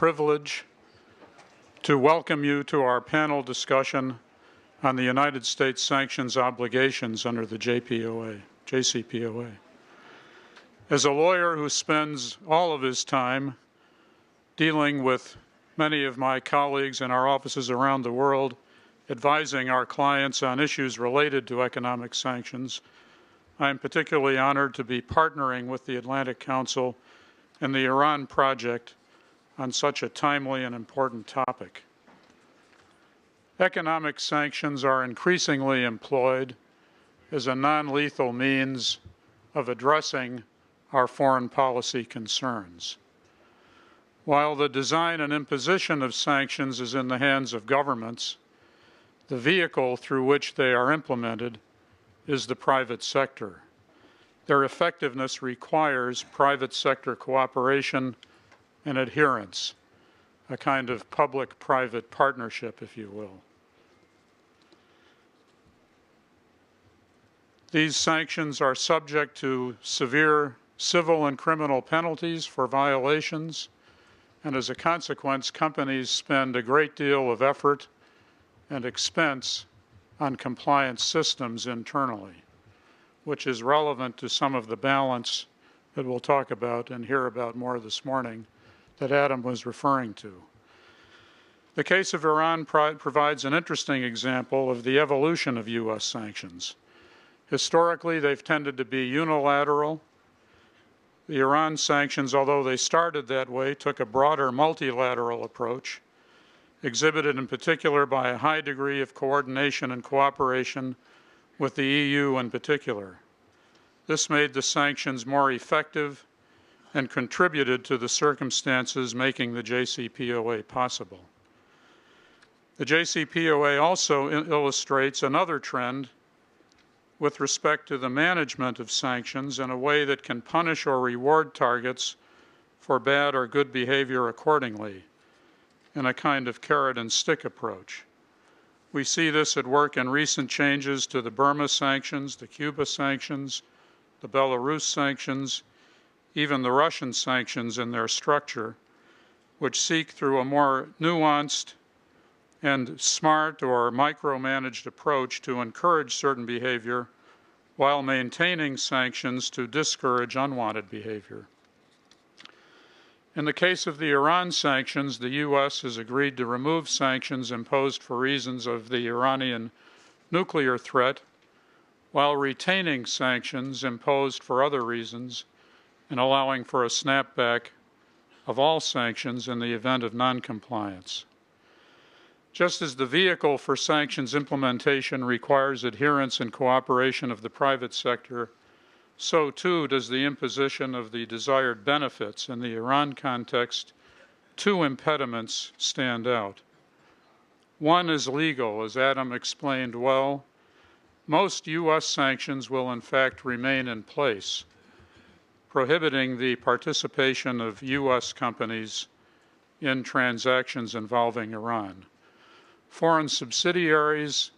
privilege to welcome you to our panel discussion on the United States sanctions obligations under the JCPOA. As a lawyer who spends all of his time dealing with many of my colleagues in our offices around the world, advising our clients on issues related to economic sanctions, I am particularly honored to be partnering with the Atlantic Council and the Iran Project on such a timely and important topic. Economic sanctions are increasingly employed as a non-lethal means of addressing our foreign policy concerns. While the design and imposition of sanctions is in the hands of governments, the vehicle through which they are implemented is the private sector. Their effectiveness requires private sector cooperation and adherence, a kind of public-private partnership, if you will. These sanctions are subject to severe civil and criminal penalties for violations, and as a consequence, companies spend a great deal of effort and expense on compliance systems internally, which is relevant to some of the balance that we'll talk about and hear about more this morning that Adam was referring to. The case of Iran provides an interesting example of the evolution of U.S. sanctions. Historically, they've tended to be unilateral. The Iran sanctions, although they started that way, took a broader multilateral approach, exhibited in particular by a high degree of coordination and cooperation with the EU in particular. This made the sanctions more effective and contributed to the circumstances making the JCPOA possible. The JCPOA also illustrates another trend with respect to the management of sanctions in a way that can punish or reward targets for bad or good behavior accordingly, in a kind of carrot and stick approach. We see this at work in recent changes to the Burma sanctions, the Cuba sanctions, the Belarus sanctions, even the Russian sanctions in their structure, which seek through a more nuanced and smart or micromanaged approach to encourage certain behavior while maintaining sanctions to discourage unwanted behavior. In the case of the Iran sanctions, the U.S. has agreed to remove sanctions imposed for reasons of the Iranian nuclear threat while retaining sanctions imposed for other reasons and allowing for a snapback of all sanctions in the event of noncompliance. Just as the vehicle for sanctions implementation requires adherence and cooperation of the private sector, so too does the imposition of the desired benefits. In the Iran context, two impediments stand out. One is legal, as Adam explained well. Most U.S. sanctions will in fact remain in place, prohibiting the participation of U.S. companies in transactions involving Iran. Foreign subsidiaries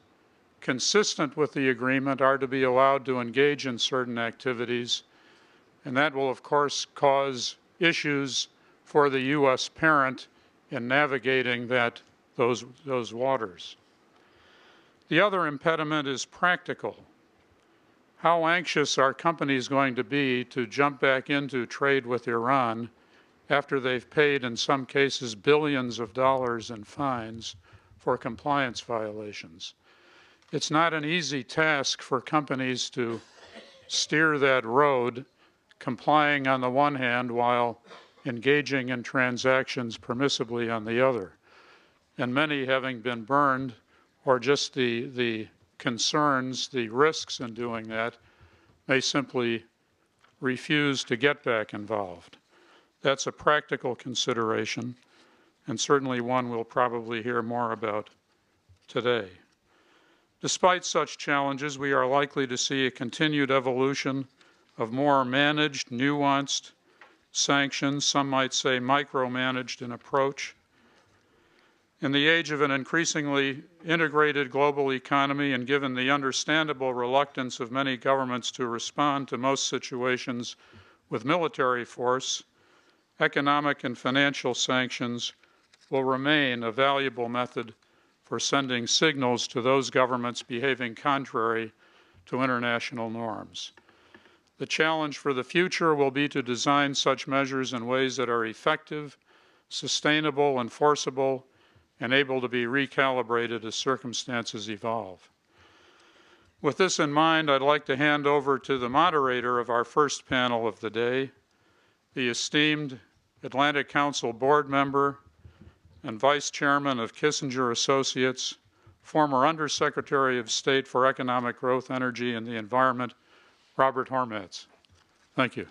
consistent with the agreement are to be allowed to engage in certain activities, and that will of course cause issues for the U.S. parent in navigating those waters. The other impediment is practical. How anxious are companies going to be to jump back into trade with Iran after they've paid, in some cases, billions of dollars in fines for compliance violations? It's not an easy task for companies to steer that road, complying on the one hand while engaging in transactions permissibly on the other. And many having been burned, or just the concerns, the risks in doing that, may simply refuse to get back involved. That's a practical consideration, and certainly one we'll probably hear more about today. Despite such challenges, we are likely to see a continued evolution of more managed, nuanced sanctions, some might say micromanaged in approach. In the age of an increasingly integrated global economy, and given the understandable reluctance of many governments to respond to most situations with military force, economic and financial sanctions will remain a valuable method for sending signals to those governments behaving contrary to international norms. The challenge for the future will be to design such measures in ways that are effective, sustainable, enforceable, and able to be recalibrated as circumstances evolve. With this in mind, I'd like to hand over to the moderator of our first panel of the day, the esteemed Atlantic Council board member and Vice Chairman of Kissinger Associates, former Undersecretary of State for Economic Growth, Energy, and the Environment, Robert Hormats. Thank you.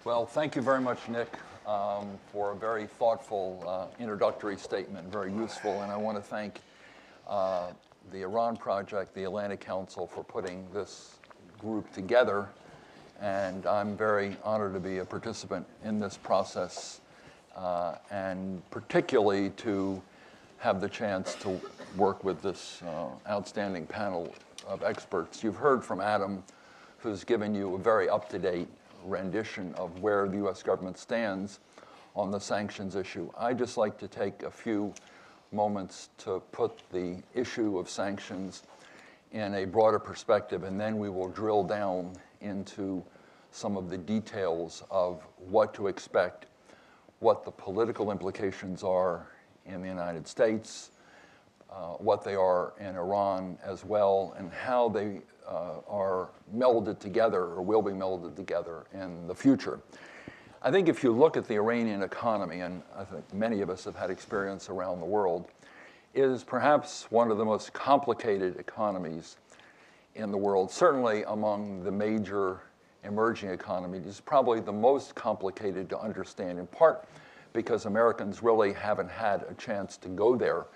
Well, thank you very much, Nick, for a very thoughtful introductory statement, very useful. And I want to thank the Iran Project, the Atlantic Council, for putting this group together. And I'm very honored to be a participant in this process, and particularly to have the chance to work with this outstanding panel of experts. You've heard from Adam, who's given you a very up-to-date rendition of where the U.S. government stands on the sanctions issue. I'd just like to take a few moments to put the issue of sanctions in a broader perspective, and then we will drill down into some of the details of what to expect, what the political implications are in the United States, what they are in Iran as well, and how they are melded together or will be melded together in the future. I think if you look at the Iranian economy, and I think many of us have had experience around the world, it is perhaps one of the most complicated economies in the world, certainly among the major emerging economies. It's probably the most complicated to understand, in part because Americans really haven't had a chance to go there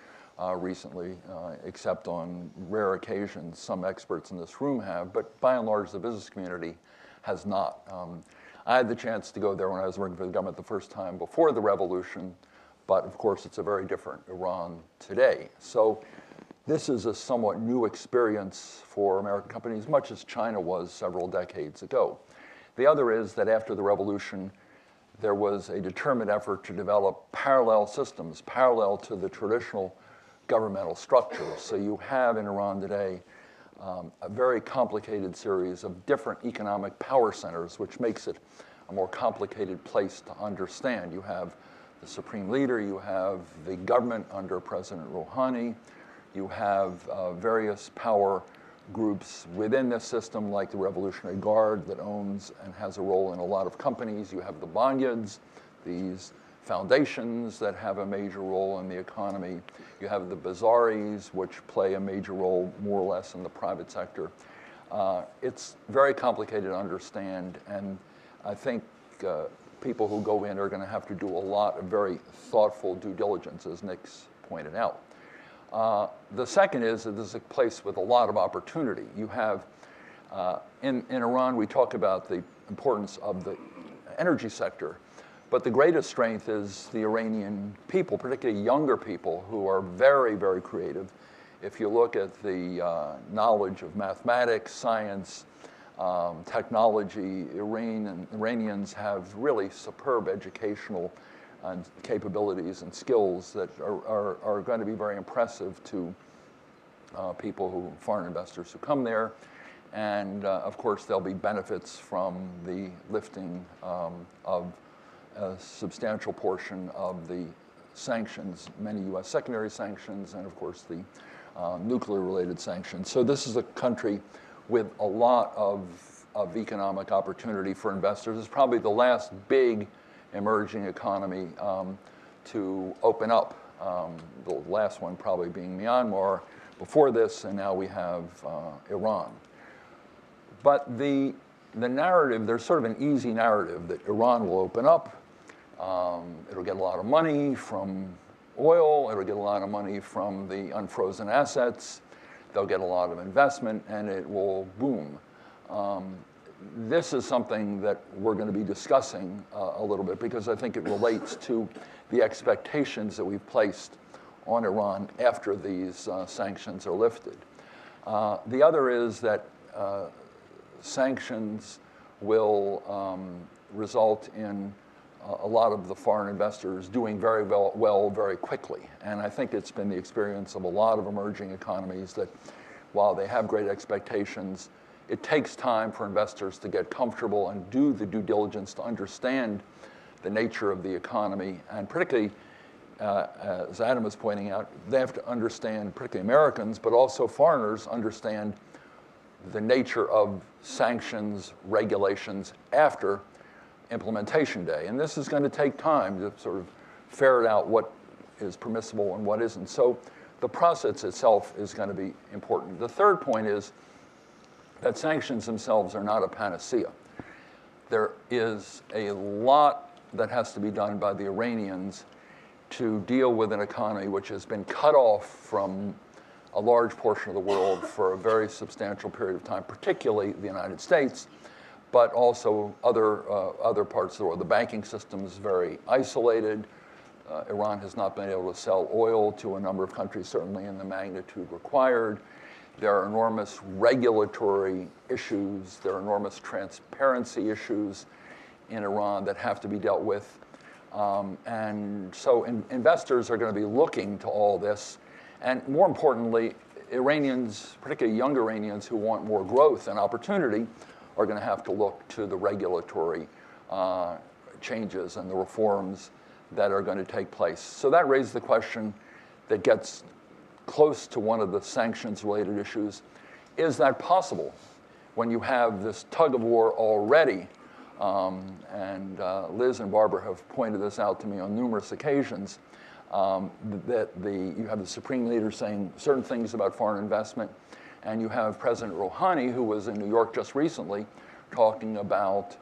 recently, except on rare occasions. Some experts in this room have, but by and large, the business community has not. I had the chance to go there when I was working for the government the first time before the revolution, but of course, it's a very different Iran today. So this is a somewhat new experience for American companies, much as China was several decades ago. The other is that after the revolution, there was a determined effort to develop parallel systems, parallel to the traditional governmental structure. So you have in Iran today a very complicated series of different economic power centers, which makes it a more complicated place to understand. You have the supreme leader, you have the government under President Rouhani, you have various power groups within this system, like the Revolutionary Guard that owns and has a role in a lot of companies. You have the Banyads, these foundations that have a major role in the economy. You have the Bazaris, which play a major role more or less in the private sector. It's very complicated to understand, and I think people who go in are going to have to do a lot of very thoughtful due diligence, as Nick's pointed out. The second is that this is a place with a lot of opportunity. You have, in Iran, we talk about the importance of the energy sector, but the greatest strength is the Iranian people, particularly younger people who are very, very creative. If you look at the knowledge of mathematics, science, technology, Iranians have really superb educational and capabilities and skills that are going to be very impressive to foreign investors who come there. And of course, there'll be benefits from the lifting of a substantial portion of the sanctions, many US secondary sanctions, and of course the nuclear-related sanctions. So this is a country with a lot of economic opportunity for investors. It's probably the last big emerging economy to open up. The last one probably being Myanmar before this, and now we have Iran. But the the narrative, there's sort of an easy narrative that Iran will open up, it'll get a lot of money from oil, it'll get a lot of money from the unfrozen assets, they'll get a lot of investment, and it will boom. This is something that we're going to be discussing a little bit because I think it relates to the expectations that we've placed on Iran after these sanctions are lifted. The other is that sanctions will result in a lot of the foreign investors doing very well very quickly. And I think it's been the experience of a lot of emerging economies that while they have great expectations, it takes time for investors to get comfortable and do the due diligence to understand the nature of the economy. And particularly, as Adam was pointing out, they have to understand, particularly Americans, but also foreigners, understand the nature of sanctions, regulations after implementation day. And this is going to take time to sort of ferret out what is permissible and what isn't. So the process itself is going to be important. The third point is that sanctions themselves are not a panacea. There is a lot that has to be done by the Iranians to deal with an economy which has been cut off from a large portion of the world for a very substantial period of time, particularly the United States, but also other parts of the world. The banking system is very isolated. Iran has not been able to sell oil to a number of countries, certainly in the magnitude required. There are enormous regulatory issues. There are enormous transparency issues in Iran that have to be dealt with. And so investors are going to be looking to all this. And more importantly, Iranians, particularly young Iranians who want more growth and opportunity, are going to have to look to the regulatory changes and the reforms that are going to take place. So that raises the question that gets close to one of the sanctions-related issues. Is that possible when you have this tug of war already? And Liz and Barbara have pointed this out to me on numerous occasions, that you have the supreme leader saying certain things about foreign investment, and you have President Rouhani, who was in New York just recently, talking about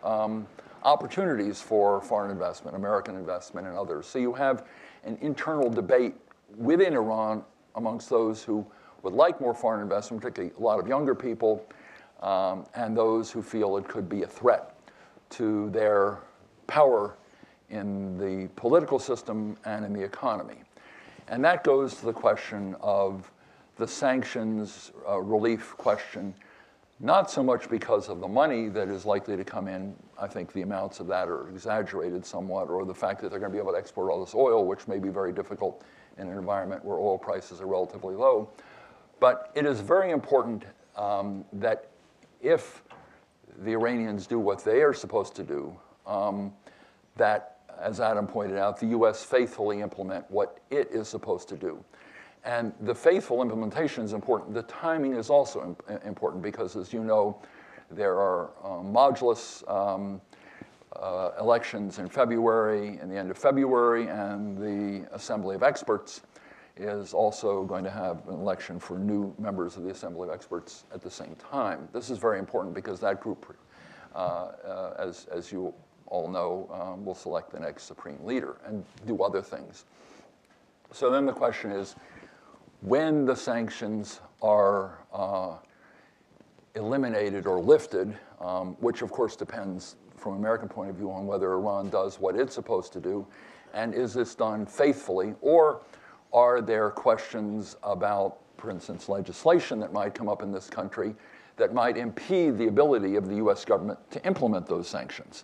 opportunities for foreign investment, American investment, and others. So you have an internal debate within Iran amongst those who would like more foreign investment, particularly a lot of younger people, and those who feel it could be a threat to their power in the political system and in the economy. And that goes to the question of the sanctions relief question, not so much because of the money that is likely to come in. I think the amounts of that are exaggerated somewhat, or the fact that they're going to be able to export all this oil, which may be very difficult in an environment where oil prices are relatively low. But it is very important that if the Iranians do what they are supposed to do, that, as Adam pointed out, the US faithfully implement what it is supposed to do. And the faithful implementation is important. The timing is also important because, as you know, there are modulus elections in February, in the end of February, and the Assembly of Experts is also going to have an election for new members of the Assembly of Experts at the same time. This is very important because that group, as you all know, will select the next supreme leader and do other things. So then the question is, when the sanctions are eliminated or lifted, which of course depends from an American point of view on whether Iran does what it's supposed to do, and is this done faithfully, or are there questions about, for instance, legislation that might come up in this country that might impede the ability of the US government to implement those sanctions?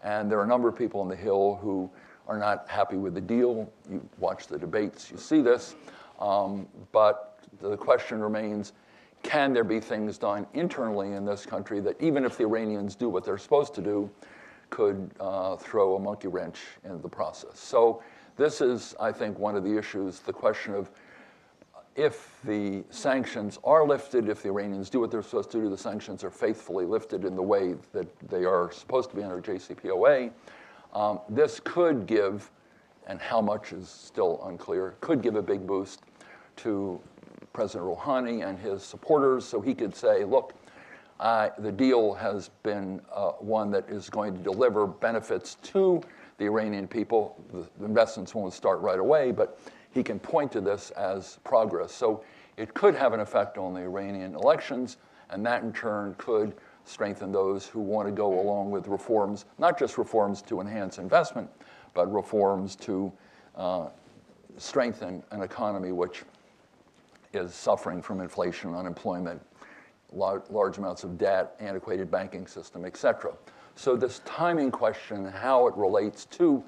And there are a number of people on the Hill who are not happy with the deal. You watch the debates, you see this. But the question remains, can there be things done internally in this country that, even if the Iranians do what they're supposed to do, could throw a monkey wrench in the process? So this is, I think, one of the issues, the question of if the sanctions are lifted, if the Iranians do what they're supposed to do, the sanctions are faithfully lifted in the way that they are supposed to be under JCPOA, this could give, and how much is still unclear, could give a big boost to President Rouhani and his supporters, so he could say, look, The deal has been one that is going to deliver benefits to the Iranian people. The investments won't start right away, but he can point to this as progress. So it could have an effect on the Iranian elections, and that in turn could strengthen those who want to go along with reforms, not just reforms to enhance investment, but reforms to strengthen an economy which is suffering from inflation, unemployment, large amounts of debt, antiquated banking system, et cetera. So this timing question, how it relates to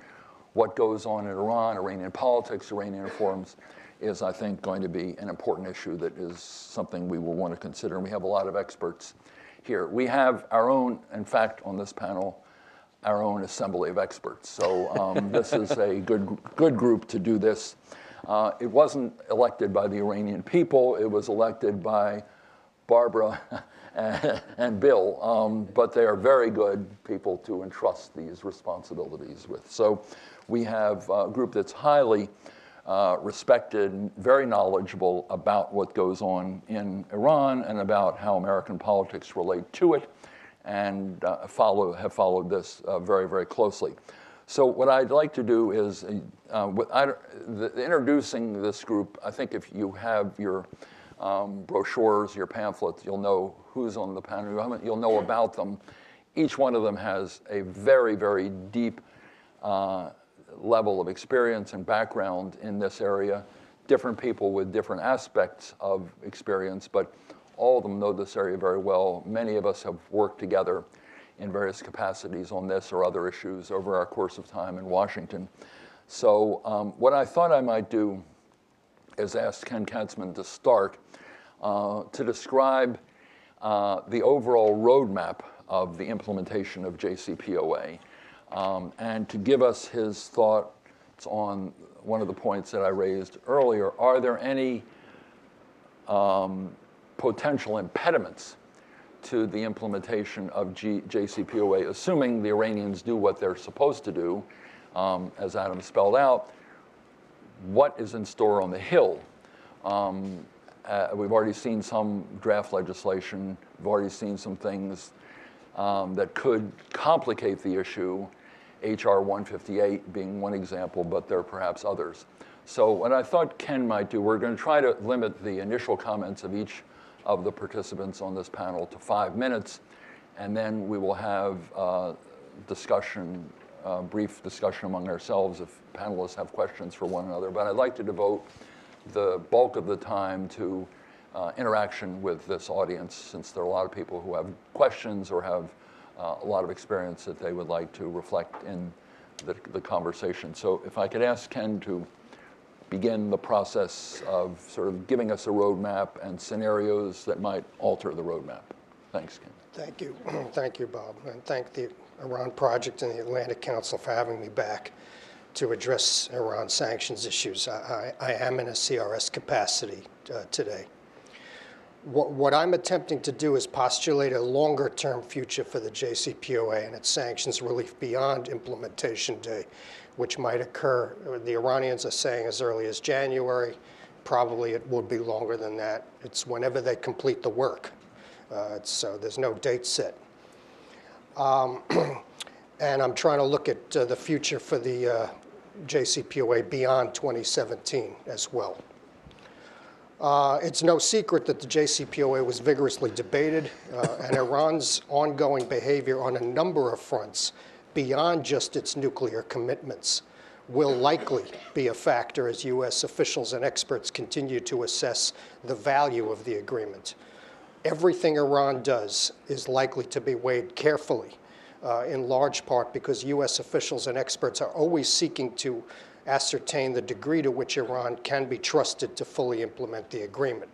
what goes on in Iran, Iranian politics, Iranian reforms, is, I think, going to be an important issue that is something we will want to consider. And we have a lot of experts here. We have our own, in fact, on this panel, our own assembly of experts. So this is a good group to do this. It wasn't elected by the Iranian people. It was elected by Barbara and Bill, but they are very good people to entrust these responsibilities with. So we have a group that's highly respected, very knowledgeable about what goes on in Iran and about how American politics relate to it, and have followed this very, very closely. So what I'd like to do is, introducing this group, I think if you have your brochures, your pamphlets, you'll know who's on the panel, you'll know about them. Each one of them has a very, very deep level of experience and background in this area. Different people with different aspects of experience, but all of them know this area very well. Many of us have worked together in various capacities on this or other issues over our course of time in Washington. So what I thought I might do is ask Ken Katzman to start to describe the overall roadmap of the implementation of JCPOA, and to give us his thoughts on one of the points that I raised earlier. Are there any potential impediments to the implementation of JCPOA, assuming the Iranians do what they're supposed to do, as Adam spelled out? What is in store on the Hill? We've already seen some draft legislation. We've already seen some things that could complicate the issue, HR 158 being one example, but there are perhaps others. So what I thought Ken might do, we're going to try to limit the initial comments of each of the participants on this panel to 5 minutes, and then we will have discussion, brief discussion among ourselves if panelists have questions for one another. But I'd like to devote the bulk of the time to interaction with this audience, since there are a lot of people who have questions or have a lot of experience that they would like to reflect in the conversation. So if I could ask Ken to begin the process of sort of giving us a roadmap and scenarios that might alter the roadmap. Thanks, Ken. Thank you. Thank you, Bob. And thank the Iran Project and the Atlantic Council for having me back to address Iran sanctions issues. I am in a CRS capacity today. What I'm attempting to do is postulate a longer-term future for the JCPOA and its sanctions relief beyond implementation day, which might occur, the Iranians are saying, as early as January. Probably it would be longer than that. It's whenever they complete the work. So there's no date set. And I'm trying to look at the future for the JCPOA beyond 2017 as well. It's no secret that the JCPOA was vigorously debated, and Iran's ongoing behavior on a number of fronts beyond just its nuclear commitments will likely be a factor as U.S. officials and experts continue to assess the value of the agreement. Everything Iran does is likely to be weighed carefully, in large part because U.S. officials and experts are always seeking to ascertain the degree to which Iran can be trusted to fully implement the agreement.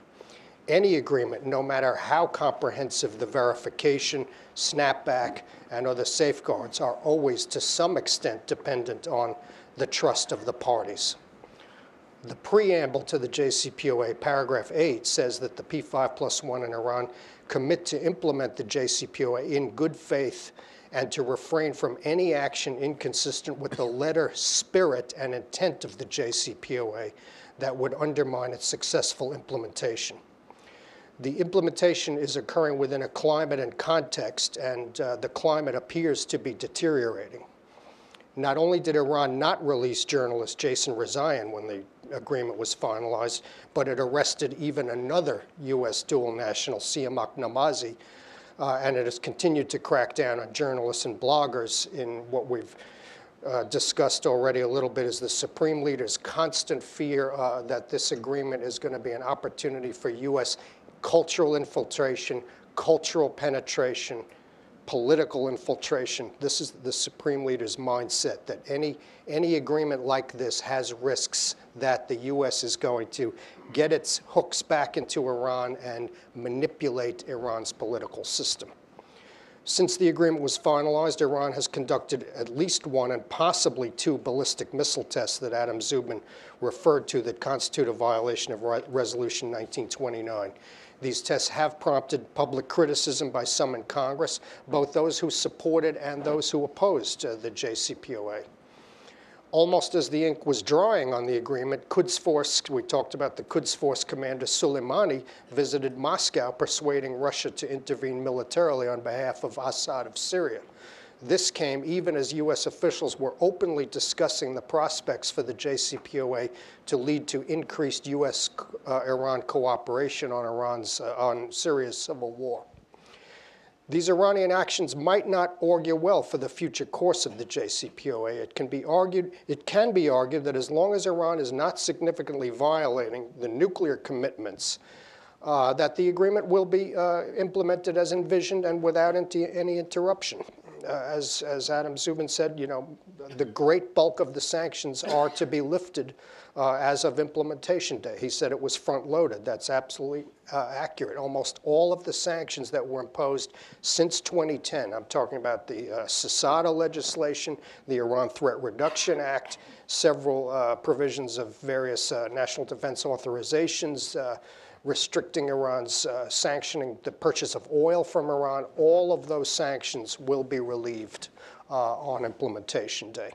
Any agreement, no matter how comprehensive the verification, snapback, and other safeguards, are always to some extent dependent on the trust of the parties. The preamble to the JCPOA, paragraph 8, says that the P5+1 and Iran commit to implement the JCPOA in good faith and to refrain from any action inconsistent with the letter, spirit, and intent of the JCPOA that would undermine its successful implementation. The implementation is occurring within a climate and context, and the climate appears to be deteriorating. Not only did Iran not release journalist Jason Rezaian when the agreement was finalized, but it arrested even another U.S. dual national, Siamak Namazi, and it has continued to crack down on journalists and bloggers in what we've discussed already a little bit is the Supreme Leader's constant fear that this agreement is going to be an opportunity for U.S. cultural infiltration, cultural penetration, political infiltration. This is the Supreme Leader's mindset, that any agreement like this has risks that the U.S. is going to get its hooks back into Iran and manipulate Iran's political system. Since the agreement was finalized, Iran has conducted at least one and possibly two ballistic missile tests that Adam Zubin referred to that constitute a violation of Resolution 1929. These tests have prompted public criticism by some in Congress, both those who supported and those who opposed the JCPOA. Almost as the ink was drying on the agreement, Quds Force, we talked about the Quds Force commander Soleimani, visited Moscow, persuading Russia to intervene militarily on behalf of Assad of Syria. This came even as U.S. officials were openly discussing the prospects for the JCPOA to lead to increased U.S.-Iran cooperation on Syria's civil war. These Iranian actions might not augur well for the future course of the JCPOA. It can be argued that as long as Iran is not significantly violating the nuclear commitments, that the agreement will be implemented as envisioned and without any interruption. As Adam Zubin said, the great bulk of the sanctions are to be lifted as of implementation day. He said it was front-loaded. That's absolutely accurate. Almost all of the sanctions that were imposed since 2010, I'm talking about the CISADA legislation, the Iran Threat Reduction Act, several provisions of various national defense authorizations, restricting Iran's sanctioning the purchase of oil from Iran, all of those sanctions will be relieved on implementation day.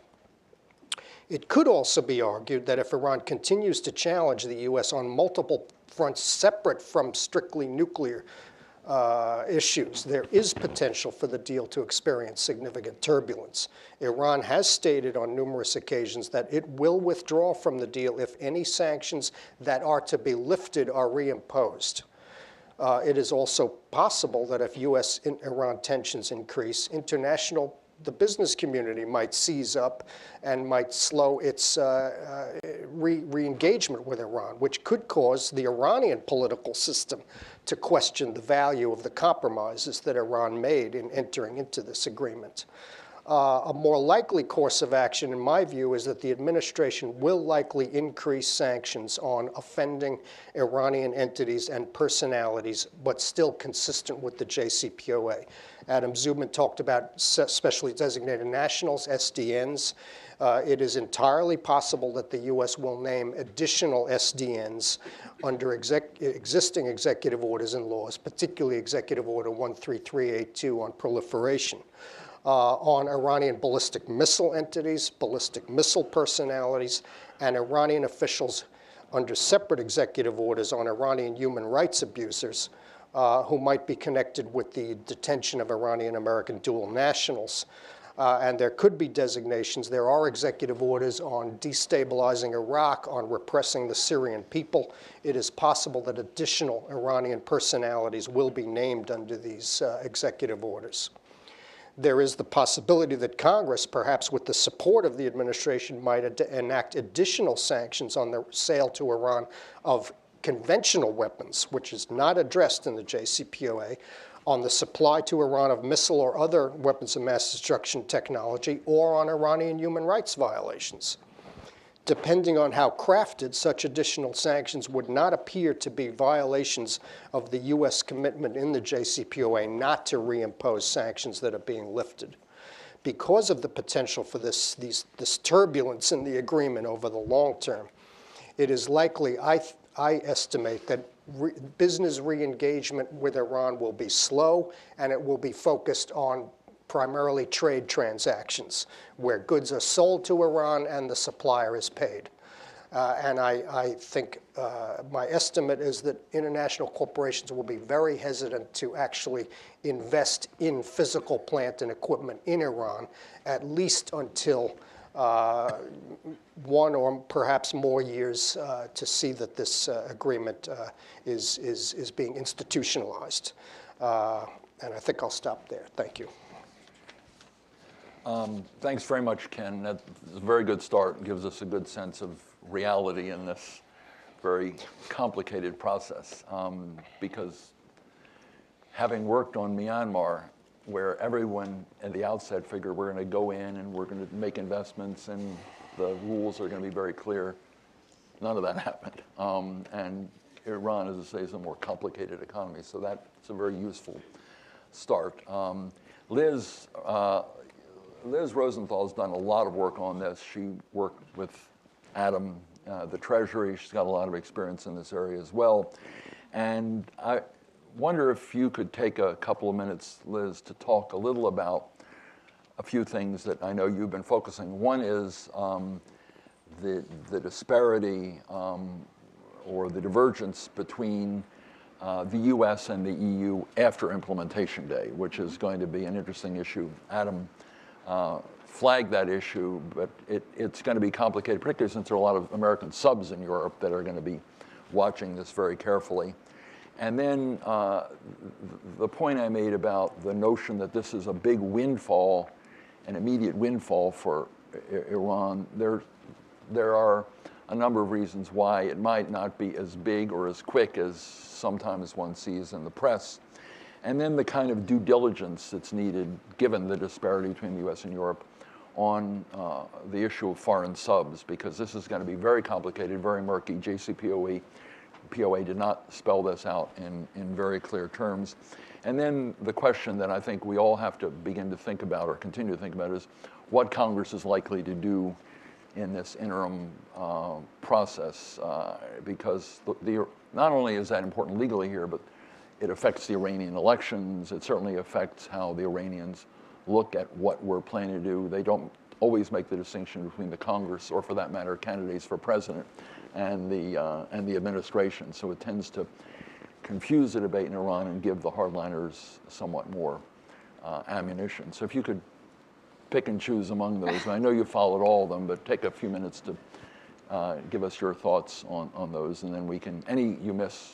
It could also be argued that if Iran continues to challenge the U.S. on multiple fronts separate from strictly nuclear issues, there is potential for the deal to experience significant turbulence. Iran has stated on numerous occasions that it will withdraw from the deal if any sanctions that are to be lifted are reimposed. It is also possible that if U.S.-Iran tensions increase, the business community might seize up and might slow its re-engagement with Iran, which could cause the Iranian political system to question the value of the compromises that Iran made in entering into this agreement. A more likely course of action, in my view, is that the administration will likely increase sanctions on offending Iranian entities and personalities, but still consistent with the JCPOA. Adam Zubin talked about specially designated nationals, SDNs. It is entirely possible that the U.S. will name additional SDNs under existing executive orders and laws, particularly Executive Order 13382 on proliferation. On Iranian ballistic missile entities, ballistic missile personalities, and Iranian officials under separate executive orders on Iranian human rights abusers who might be connected with the detention of Iranian-American dual nationals. And there could be designations. There are executive orders on destabilizing Iraq, on repressing the Syrian people. It is possible that additional Iranian personalities will be named under these executive orders. There is the possibility that Congress, perhaps with the support of the administration, might enact additional sanctions on the sale to Iran of conventional weapons, which is not addressed in the JCPOA, on the supply to Iran of missile or other weapons of mass destruction technology, or on Iranian human rights violations. Depending on how crafted, such additional sanctions would not appear to be violations of the U.S. commitment in the JCPOA not to reimpose sanctions that are being lifted. Because of the potential for this turbulence in the agreement over the long term, it is likely, I estimate, that business re-engagement with Iran will be slow, and it will be focused on primarily trade transactions, where goods are sold to Iran and the supplier is paid. And I think my estimate is that international corporations will be very hesitant to actually invest in physical plant and equipment in Iran, at least until 1 or perhaps more years to see that this agreement is being institutionalized. And I think I'll stop there. Thank you. Thanks very much, Ken. That's a very good start and gives us a good sense of reality in this very complicated process. Because having worked on Myanmar, where everyone at the outset figured we're going to go in and we're going to make investments and the rules are going to be very clear, none of that happened. And Iran, as I say, is a more complicated economy, so that's a very useful start. Liz Rosenthal has done a lot of work on this. She worked with Adam, the Treasury. She's got a lot of experience in this area as well. And I wonder if you could take a couple of minutes, Liz, to talk a little about a few things that I know you've been focusing. One is the disparity or the divergence between the US and the EU after implementation day, which is going to be an interesting issue. Adam flagged that issue, but it's going to be complicated, particularly since there are a lot of American subs in Europe that are going to be watching this very carefully. And then the point I made about the notion that this is a big windfall, an immediate windfall for Iran, there are a number of reasons why it might not be as big or as quick as sometimes one sees in the press. And then the kind of due diligence that's needed, given the disparity between the US and Europe, on the issue of foreign subs, because this is going to be very complicated, very murky. JCPOA did not spell this out in very clear terms. And then the question that I think we all have to begin to think about or continue to think about is what Congress is likely to do in this interim process, because not only is that important legally here, but it affects the Iranian elections. It certainly affects how the Iranians look at what we're planning to do. They don't always make the distinction between the Congress, or for that matter, candidates for president, and the administration. So it tends to confuse the debate in Iran and give the hardliners somewhat more ammunition. So if you could pick and choose among those. I know you followed all of them, but take a few minutes to give us your thoughts on those, and then we can, any you miss,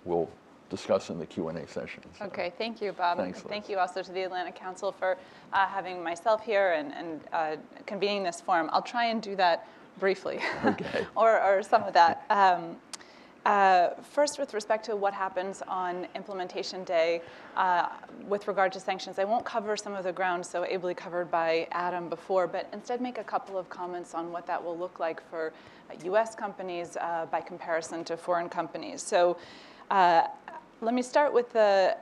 we'll discuss in the Q&A session. So. Okay, thank you, Bob. Thanks, Liz. Thank you also to the Atlantic Council for having myself here and convening this forum. I'll try and do that briefly, okay. or some of that. First, with respect to what happens on implementation day with regard to sanctions, I won't cover some of the ground so ably covered by Adam before, but instead make a couple of comments on what that will look like for US companies by comparison to foreign companies. So let me start with the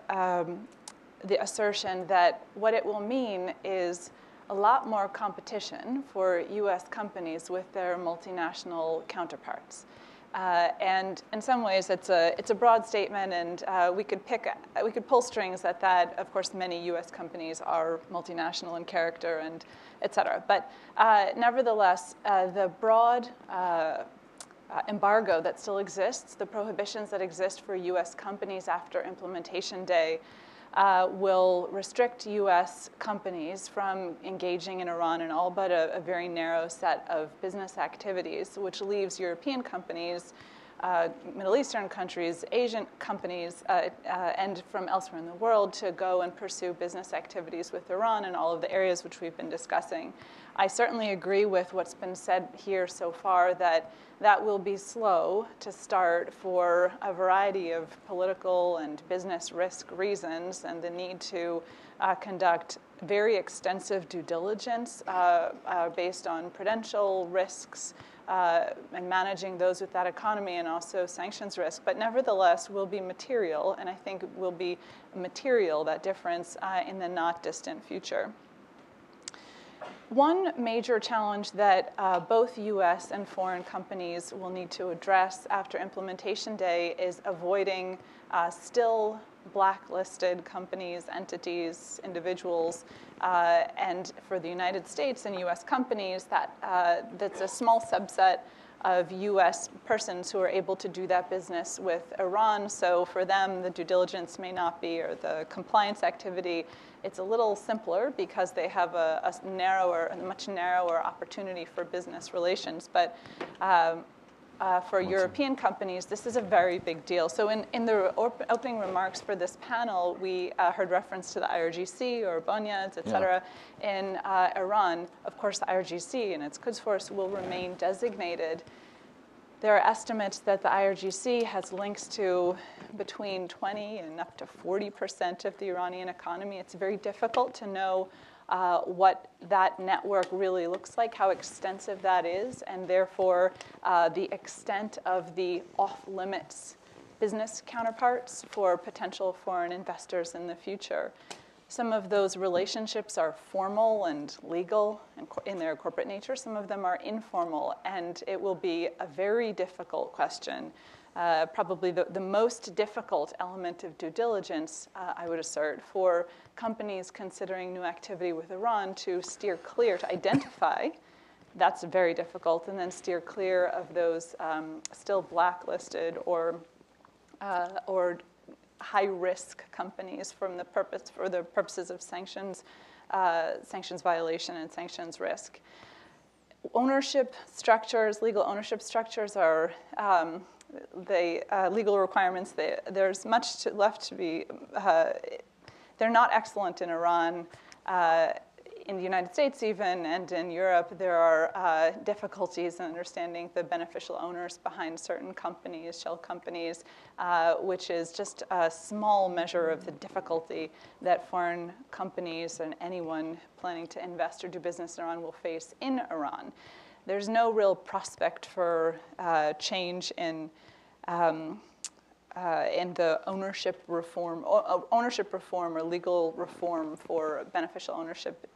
assertion that what it will mean is a lot more competition for US companies with their multinational counterparts. And in some ways, it's a broad statement, and we could pull strings at that. Of course, many U.S. companies are multinational in character, and et cetera. But nevertheless, the broad embargo that still exists, the prohibitions that exist for U.S. companies after implementation day, will restrict U.S. companies from engaging in Iran in all but a very narrow set of business activities, which leaves European companies, Middle Eastern countries, Asian companies, and from elsewhere in the world to go and pursue business activities with Iran in all of the areas which we've been discussing. I certainly agree with what's been said here so far, that will be slow to start for a variety of political and business risk reasons, and the need to conduct very extensive due diligence based on prudential risks and managing those with that economy, and also sanctions risk. But nevertheless, will be material, and I think will be material, that difference, in the not distant future. One major challenge that both U.S. and foreign companies will need to address after implementation day is avoiding still blacklisted companies, entities, individuals, and for the United States and U.S. companies, that's a small subset of U.S. persons who are able to do that business with Iran. So for them, the due diligence may not be, or the compliance activity, it's a little simpler because they have a much narrower opportunity for business relations. But for European companies, this is a very big deal. So in the opening remarks for this panel, we heard reference to the IRGC or Bonyads, et cetera. In Iran, of course, the IRGC and its Quds Force will remain designated. There are estimates that the IRGC has links to between 20 and up to 40% of the Iranian economy. It's very difficult to know what that network really looks like, how extensive that is, and therefore the extent of the off-limits business counterparts for potential foreign investors in the future. Some of those relationships are formal and legal in their corporate nature. Some of them are informal, and it will be a very difficult question. Probably the most difficult element of due diligence, I would assert, for companies considering new activity with Iran to steer clear, to identify. That's very difficult, and then steer clear of those still blacklisted or high-risk companies for the purposes of sanctions violation and sanctions risk. Ownership structures, legal ownership structures are legal requirements. There's much left to be. They're not excellent in Iran. In the United States even, and in Europe, there are difficulties in understanding the beneficial owners behind certain companies, shell companies, which is just a small measure of the difficulty that foreign companies and anyone planning to invest or do business in Iran will face in Iran. There's no real prospect for change in the ownership reform or legal reform for beneficial ownership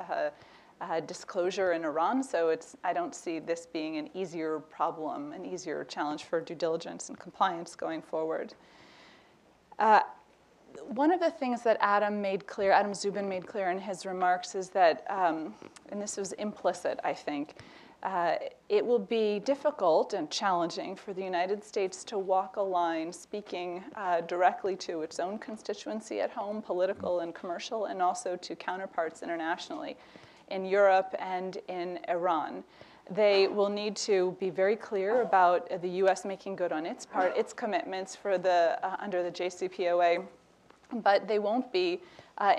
disclosure in Iran. So I don't see this being an easier problem, an easier challenge for due diligence and compliance going forward. One of the things that Adam Zubin made clear in his remarks is that, and this was implicit, I think, it will be difficult and challenging for the United States to walk a line speaking directly to its own constituency at home, political and commercial, and also to counterparts internationally in Europe and in Iran. They will need to be very clear about the U.S. making good on its part, its commitments for under the JCPOA, but they won't be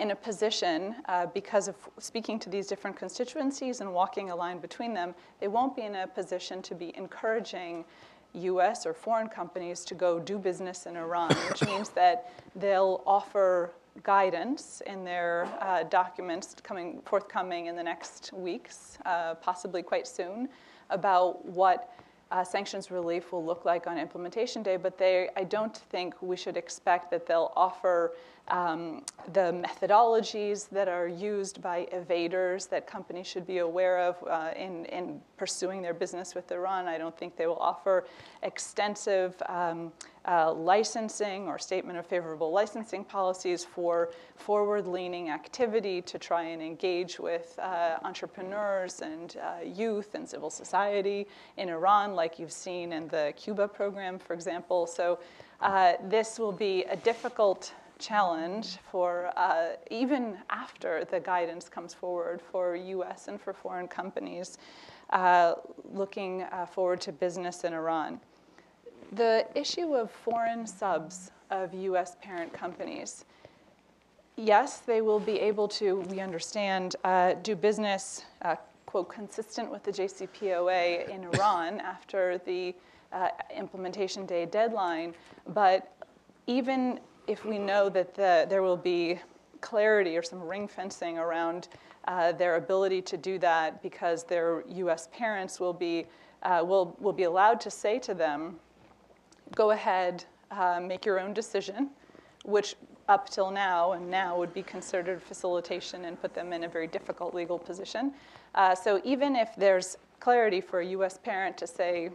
in a position, because of speaking to these different constituencies and walking a line between them, they won't be in a position to be encouraging U.S. or foreign companies to go do business in Iran, which means that they'll offer guidance in their documents forthcoming in the next weeks, possibly quite soon, about what sanctions relief will look like on implementation day, but I don't think we should expect that they'll offer the methodologies that are used by evaders that companies should be aware of in pursuing their business with Iran. I don't think they will offer extensive licensing or statement of favorable licensing policies for forward-leaning activity to try and engage with entrepreneurs and youth and civil society in Iran, like you've seen in the Cuba program, for example. So this will be a difficult challenge for even after the guidance comes forward for U.S. and for foreign companies looking forward to business in Iran. The issue of foreign subs of U.S. parent companies, yes, they will be able to, we understand, do business, quote, consistent with the JCPOA in Iran after the implementation day deadline, but even if we know that there will be clarity or some ring fencing around their ability to do that because their U.S. parents will be allowed to say to them, go ahead, make your own decision, which up till now and now would be considered facilitation and put them in a very difficult legal position. So even if there's clarity for a U.S. parent to say,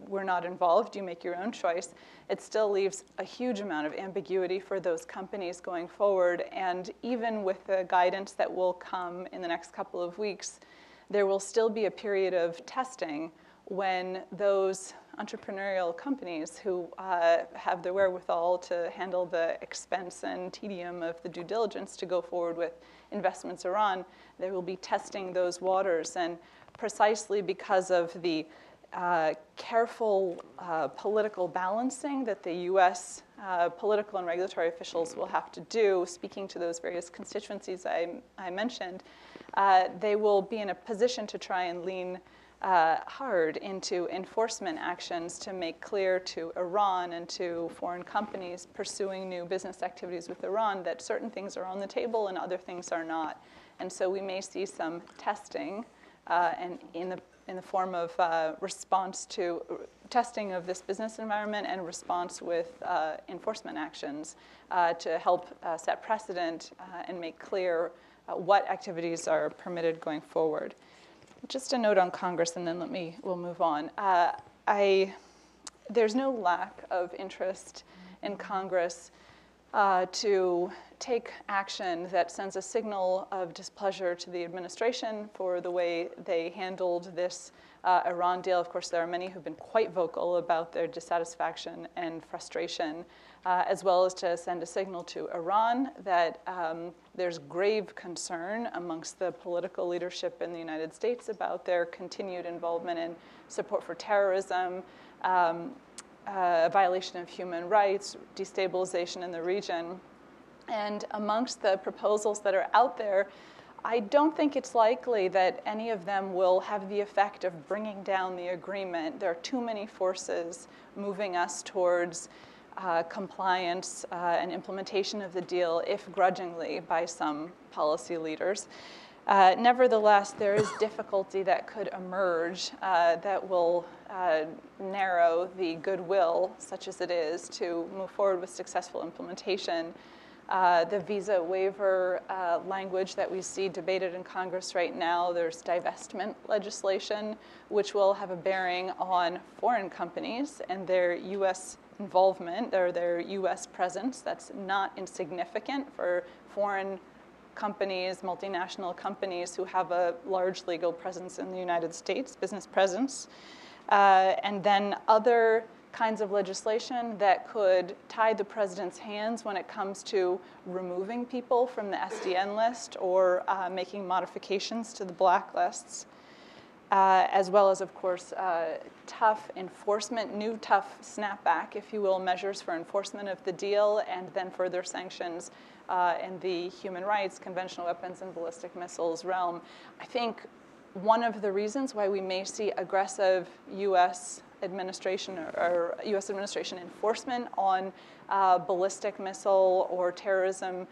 we're not involved, you make your own choice, it still leaves a huge amount of ambiguity for those companies going forward. And even with the guidance that will come in the next couple of weeks, there will still be a period of testing when those entrepreneurial companies who have the wherewithal to handle the expense and tedium of the due diligence to go forward with investments in Iran, they will be testing those waters. And precisely because of the careful political balancing that the US political and regulatory officials will have to do, speaking to those various constituencies I mentioned, they will be in a position to try and lean hard into enforcement actions to make clear to Iran and to foreign companies pursuing new business activities with Iran that certain things are on the table and other things are not. And so we may see some testing and in the form of response to testing of this business environment and response with enforcement actions to help set precedent and make clear what activities are permitted going forward. Just a note on Congress, and then we'll move on. There's no lack of interest in Congress to take action that sends a signal of displeasure to the administration for the way they handled this Iran deal. Of course, there are many who've been quite vocal about their dissatisfaction and frustration, as well as to send a signal to Iran that there's grave concern amongst the political leadership in the United States about their continued involvement in support for terrorism, violation of human rights, destabilization in the region. And amongst the proposals that are out there, I don't think it's likely that any of them will have the effect of bringing down the agreement. There are too many forces moving us towards compliance and implementation of the deal, if grudgingly, by some policy leaders. Nevertheless, there is difficulty that could emerge that will narrow the goodwill, such as it is, to move forward with successful implementation. The visa waiver language that we see debated in Congress right now, there's divestment legislation, which will have a bearing on foreign companies and their U.S. involvement, or their U.S. presence. That's not insignificant for foreign companies, multinational companies who have a large legal presence in the United States, business presence. And then other kinds of legislation that could tie the president's hands when it comes to removing people from the SDN list or making modifications to the blacklists, as well as, of course, tough enforcement, new tough snapback, if you will, measures for enforcement of the deal, and then further sanctions in the human rights, conventional weapons, and ballistic missiles realm. I think one of the reasons why we may see aggressive U.S. administration or U.S. administration enforcement on ballistic missile or terrorism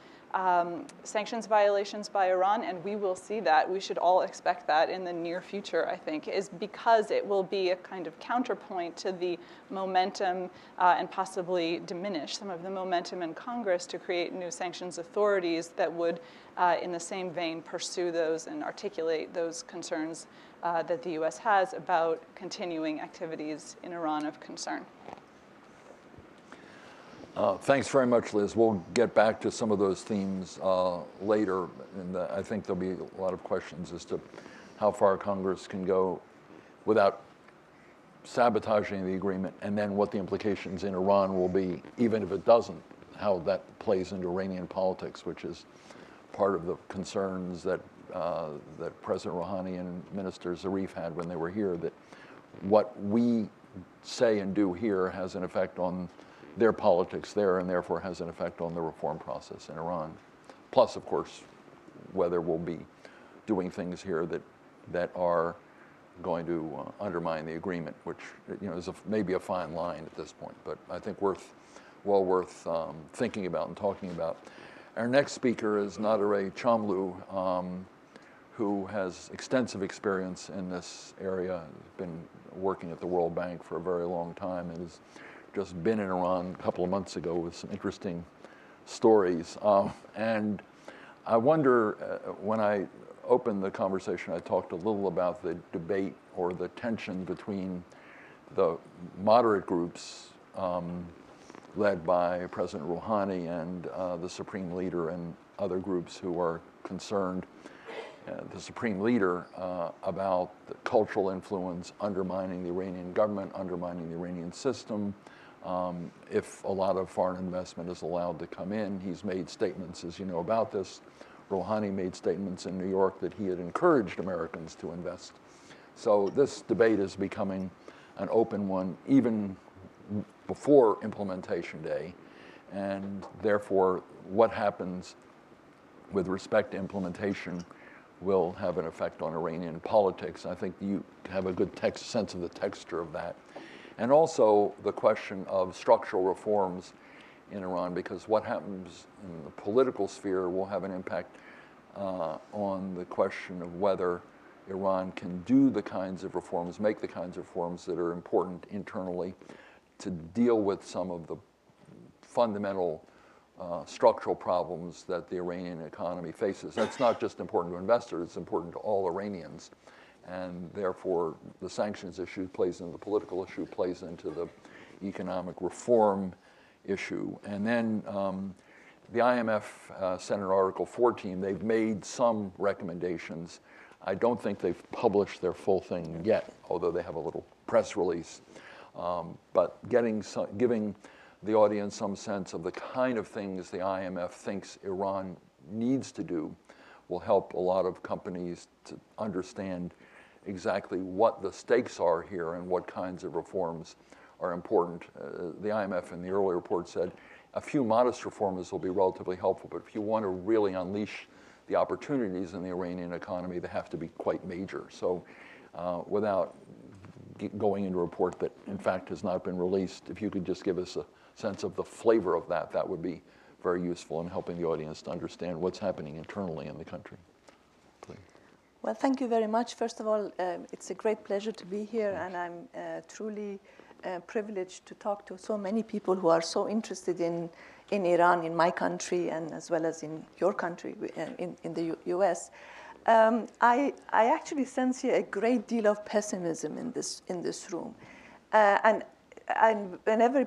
sanctions violations by Iran, and we will see that. We should all expect that in the near future, I think, is because it will be a kind of counterpoint to the momentum and possibly diminish some of the momentum in Congress to create new sanctions authorities that would, in the same vein, pursue those and articulate those concerns that the U.S. has about continuing activities in Iran of concern. Thanks very much, Liz. We'll get back to some of those themes later, and I think there'll be a lot of questions as to how far Congress can go without sabotaging the agreement, and then what the implications in Iran will be, even if it doesn't, how that plays into Iranian politics, which is part of the concerns that that President Rouhani and Minister Zarif had when they were here, that what we say and do here has an effect on their politics there, and therefore has an effect on the reform process in Iran. Plus, of course, whether we'll be doing things here that are going to undermine the agreement, which is maybe a fine line at this point, but I think well worth thinking about and talking about. Our next speaker is Nadereh Chamloo, who has extensive experience in this area, has been working at the World Bank for a very long time, and has just been in Iran a couple of months ago with some interesting stories. And I wonder, when I opened the conversation, I talked a little about the debate or the tension between the moderate groups led by President Rouhani and the Supreme Leader and other groups who are concerned, the Supreme Leader, about the cultural influence undermining the Iranian government, undermining the Iranian system. If a lot of foreign investment is allowed to come in, he's made statements, as you know, about this. Rouhani made statements in New York that he had encouraged Americans to invest. So this debate is becoming an open one, even before implementation day, and therefore what happens with respect to implementation will have an effect on Iranian politics. I think you have a good sense of the texture of that. And also the question of structural reforms in Iran, because what happens in the political sphere will have an impact on the question of whether Iran can do the kinds of reforms, make the kinds of reforms that are important internally to deal with some of the fundamental structural problems that the Iranian economy faces. That's not just important to investors, it's important to all Iranians. And therefore, the sanctions issue plays into the political issue, plays into the economic reform issue. And then the IMF Senate Article 4 team, they've made some recommendations. I don't think they've published their full thing yet, although they have a little press release. But giving the audience some sense of the kind of things the IMF thinks Iran needs to do will help a lot of companies to understand exactly what the stakes are here and what kinds of reforms are important. The IMF in the early report said a few modest reforms will be relatively helpful, but if you want to really unleash the opportunities in the Iranian economy, they have to be quite major. So without going into a report that in fact has not been released, if you could just give us a sense of the flavor of that, that would be very useful in helping the audience to understand what's happening internally in the country. Please. Well, thank you very much. First of all, it's a great pleasure to be here, and I'm truly privileged to talk to so many people who are so interested in Iran, in my country, and as well as in your country, in the US. I actually sense here a great deal of pessimism in this room, and whenever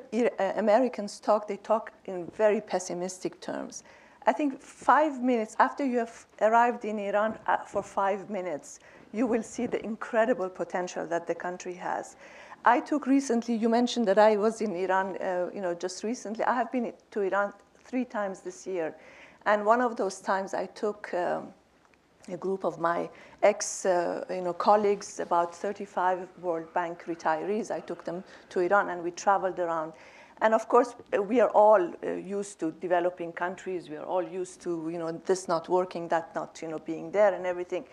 Americans talk, they talk in very pessimistic terms. I think 5 minutes after you have arrived in Iran, for 5 minutes, you will see the incredible potential that the country has. I took recently, you mentioned that I was in Iran, just recently. I have been to Iran 3 times this year. And one of those times I took a group of my colleagues, about 35 World Bank retirees. I took them to Iran and we traveled around. And of course, we are all used to developing countries. We are all used to, this not working, that not, being there and everything.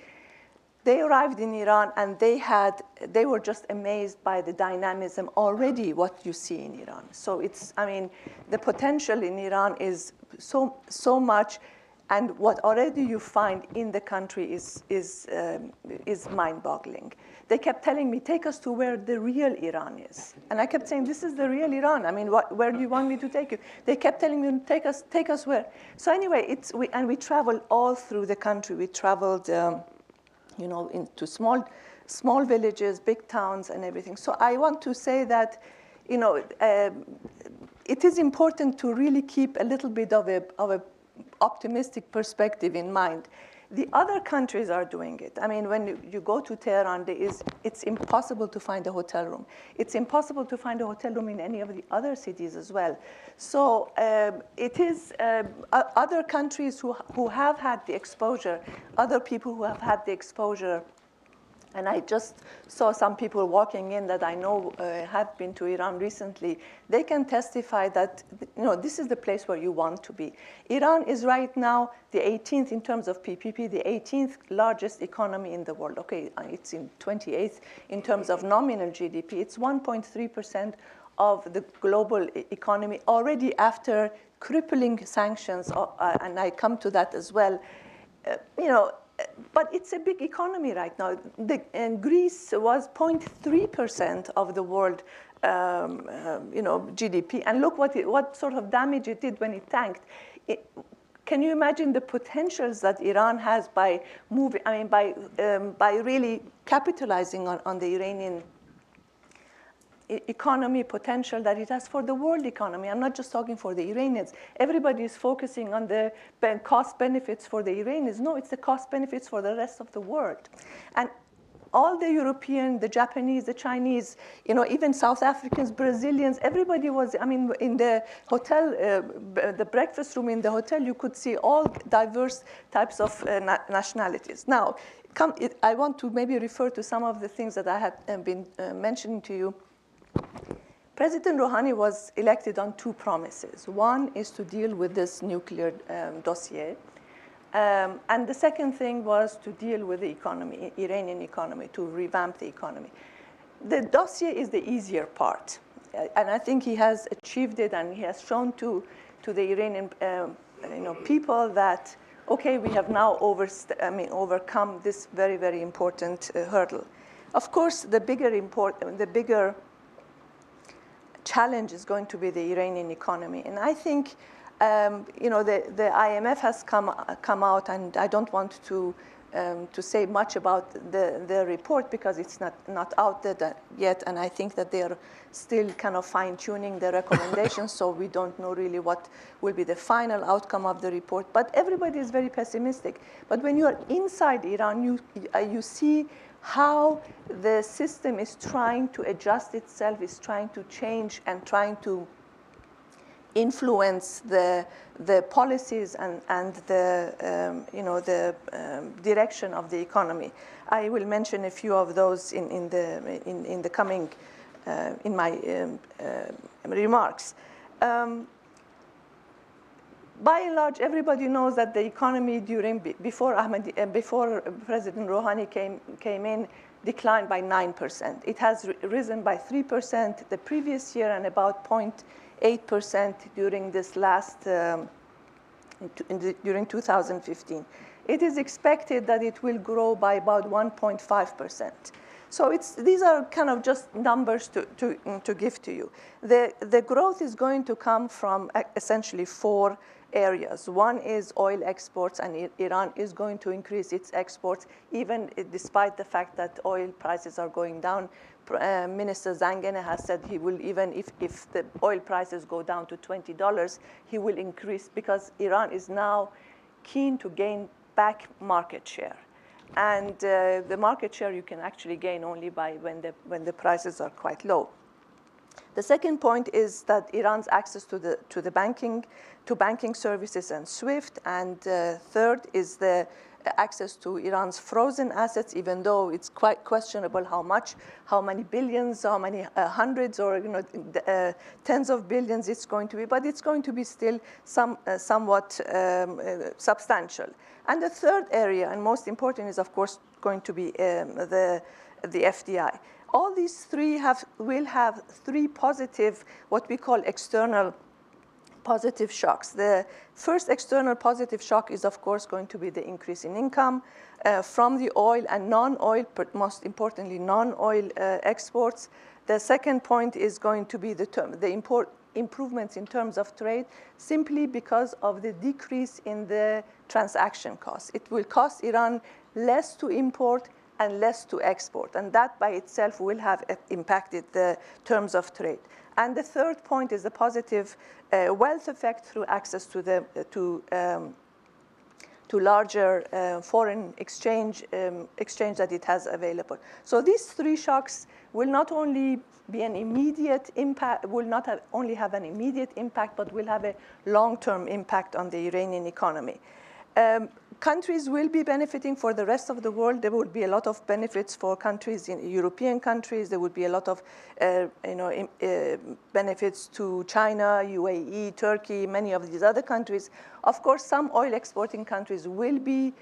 They arrived in Iran and they were just amazed by the dynamism already, what you see in Iran. So the potential in Iran is so much, and what already you find in the country is mind-boggling. They kept telling me, take us to where the real Iran is. And I kept saying, this is the real Iran. Where do you want me to take you? They kept telling me, take us where? So anyway, we traveled all through the country. We traveled, into small villages, big towns, and everything. So I want to say that, it is important to really keep a little bit of a optimistic perspective in mind. The other countries are doing it. When you go to Tehran, it's impossible to find a hotel room. It's impossible to find a hotel room in any of the other cities as well. So it is other countries who have had the exposure, other people who have had the exposure. And I just saw some people walking in that I know have been to Iran recently. They can testify that this is the place where you want to be. Iran is right now the 18th in terms of PPP, the 18th largest economy in the world. Okay, it's in 28th in terms of nominal GDP. It's 1.3% of the global economy already after crippling sanctions, and I come to that as well. But it's a big economy right now. And Greece was 0.3% of the world, GDP. And look what sort of damage it did when it tanked. Can you imagine the potentials that Iran has by really capitalizing on the Iranian economy potential that it has for the world economy. I'm not just talking for the Iranians. Everybody is focusing on the cost benefits for the Iranians. No, it's the cost benefits for the rest of the world. And all the European, the Japanese, the Chinese, even South Africans, Brazilians, everybody was, in the hotel, the breakfast room in the hotel, you could see all diverse types of nationalities. Now, I want to maybe refer to some of the things that I had been mentioning to you. President Rouhani was elected on two promises. One is to deal with this nuclear dossier. And the second thing was to deal with the economy, Iranian economy, to revamp the economy. The dossier is the easier part. And I think he has achieved it, and he has shown to the Iranian people that, okay, we have now overcome this very, very important hurdle. Of course, the bigger challenge is going to be the Iranian economy. And I think the IMF has come out, and I don't want to say much about the report because it's not out there yet, and I think that they are still kind of fine-tuning the recommendations, so we don't know really what will be the final outcome of the report. But everybody is very pessimistic. But when you are inside Iran, you see how the system is trying to adjust itself, is trying to change, and trying to influence the policies and the direction of the economy. I will mention a few of those in the coming in my remarks. By and large, everybody knows that the economy before President Rouhani came in declined by 9%. It has risen by 3% the previous year and about 0.8% during this last during 2015. It is expected that it will grow by about 1.5%. So these are kind of just numbers to give to you. The growth is going to come from essentially four areas. One is oil exports, and Iran is going to increase its exports, even despite the fact that oil prices are going down. Minister Zangene has said he will, even if the oil prices go down to $20, he will increase, because Iran is now keen to gain back market share. And the market share you can actually gain only by when the prices are quite low. The second point is that Iran's access to banking services and SWIFT, and third is the access to Iran's frozen assets, even though it's quite questionable how many billions, how many hundreds, or tens of billions it's going to be, but it's going to be still somewhat substantial. And the third area, and most important, is of course going to be the FDI. All these three will have three positive, what we call external positive shocks. The first external positive shock is, of course, going to be the increase in income from the oil and non-oil, but most importantly, non-oil exports. The second point is going to be the improvements in terms of trade, simply because of the decrease in the transaction costs. It will cost Iran less to import and less to export, and that by itself will have impacted the terms of trade. And the third point is the positive wealth effect through access to larger foreign exchange that it has available. So these three shocks will not only be an immediate impact, will not only have an immediate impact, but will have a long-term impact on the Iranian economy. Countries will be benefiting for the rest of the world. There will be a lot of benefits for countries, in European countries. There would be a lot of benefits to China, UAE, Turkey, many of these other countries. Of course, some oil exporting countries will be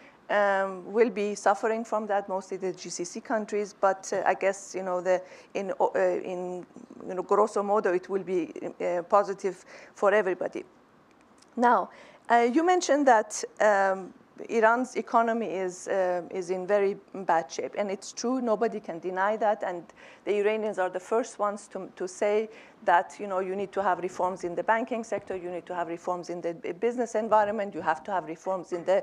suffering from that, mostly the GCC countries. But I guess in grosso modo, it will be positive for everybody. Now, you mentioned that Iran's economy is in very bad shape. And it's true, nobody can deny that. And the Iranians are the first ones to say that, you know, you need to have reforms in the banking sector, you need to have reforms in the business environment, you have to have reforms in the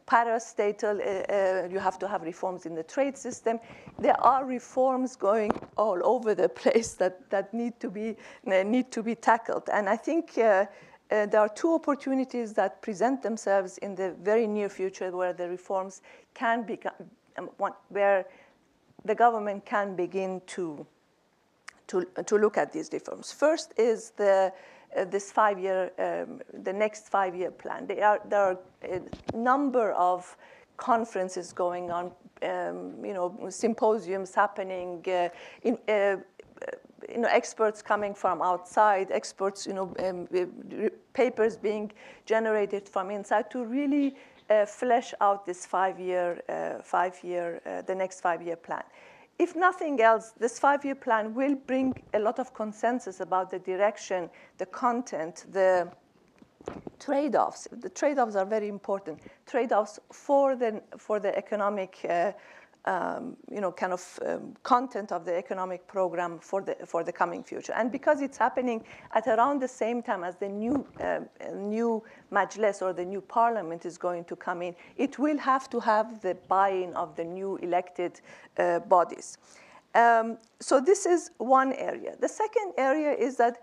parastatal, you have to have reforms in the trade system. There are reforms going all over the place that need to be tackled. And I think there are two opportunities that present themselves in the very near future where the reforms can become, where the government can begin to look at these reforms. First is this 5-year, the next 5-year plan. There are a number of conferences going on, you know, symposiums happening, you know, experts coming from outside, experts, you know, papers being generated from inside to really flesh out this 5-year, the next 5-year plan. If nothing else, this 5-year plan will bring a lot of consensus about the direction, the content, the trade-offs. The trade-offs are very important. Trade-offs for the economic, you know, kind of content of the economic program for the coming future. And because it's happening at around the same time as the new Majlis or the new parliament is going to come in, it will have to have the buy-in of the new elected bodies. So this is one area. The second area is that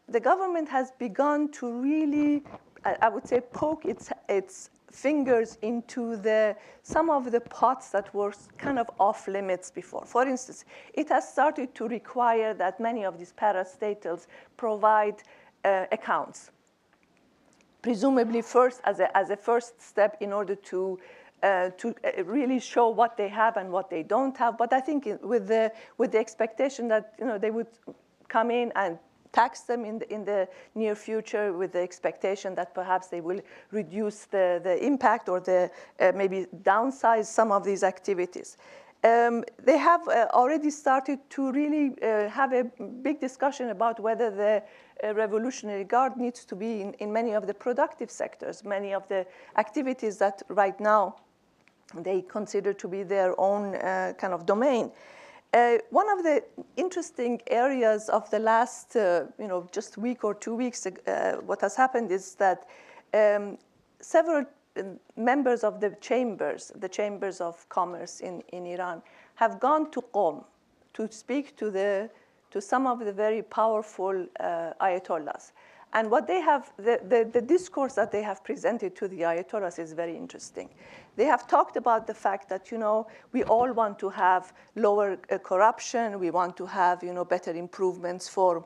the government has begun to really, I would say, poke its fingers into some of the pots that were kind of off limits before. For instance, it has started to require that many of these parastatals provide accounts, presumably first as a first step in order to really show what they have and what they don't have. But I think with the expectation that, you know, they would come in and tax them in the near future with the expectation that perhaps they will reduce the impact or maybe downsize some of these activities. They have already started to really have a big discussion about whether the Revolutionary Guard needs to be in many of the productive sectors, many of the activities that right now they consider to be their own kind of domain. One of the interesting areas of the last, you know, just week or 2 weeks, what has happened is that several members of the chambers of commerce in Iran, have gone to Qom to speak to some of the very powerful ayatollahs. And what they have, the discourse that they have presented to the ayatollahs is very interesting. They have talked about the fact that, you know, we all want to have lower corruption. We want to have, you know, better improvements for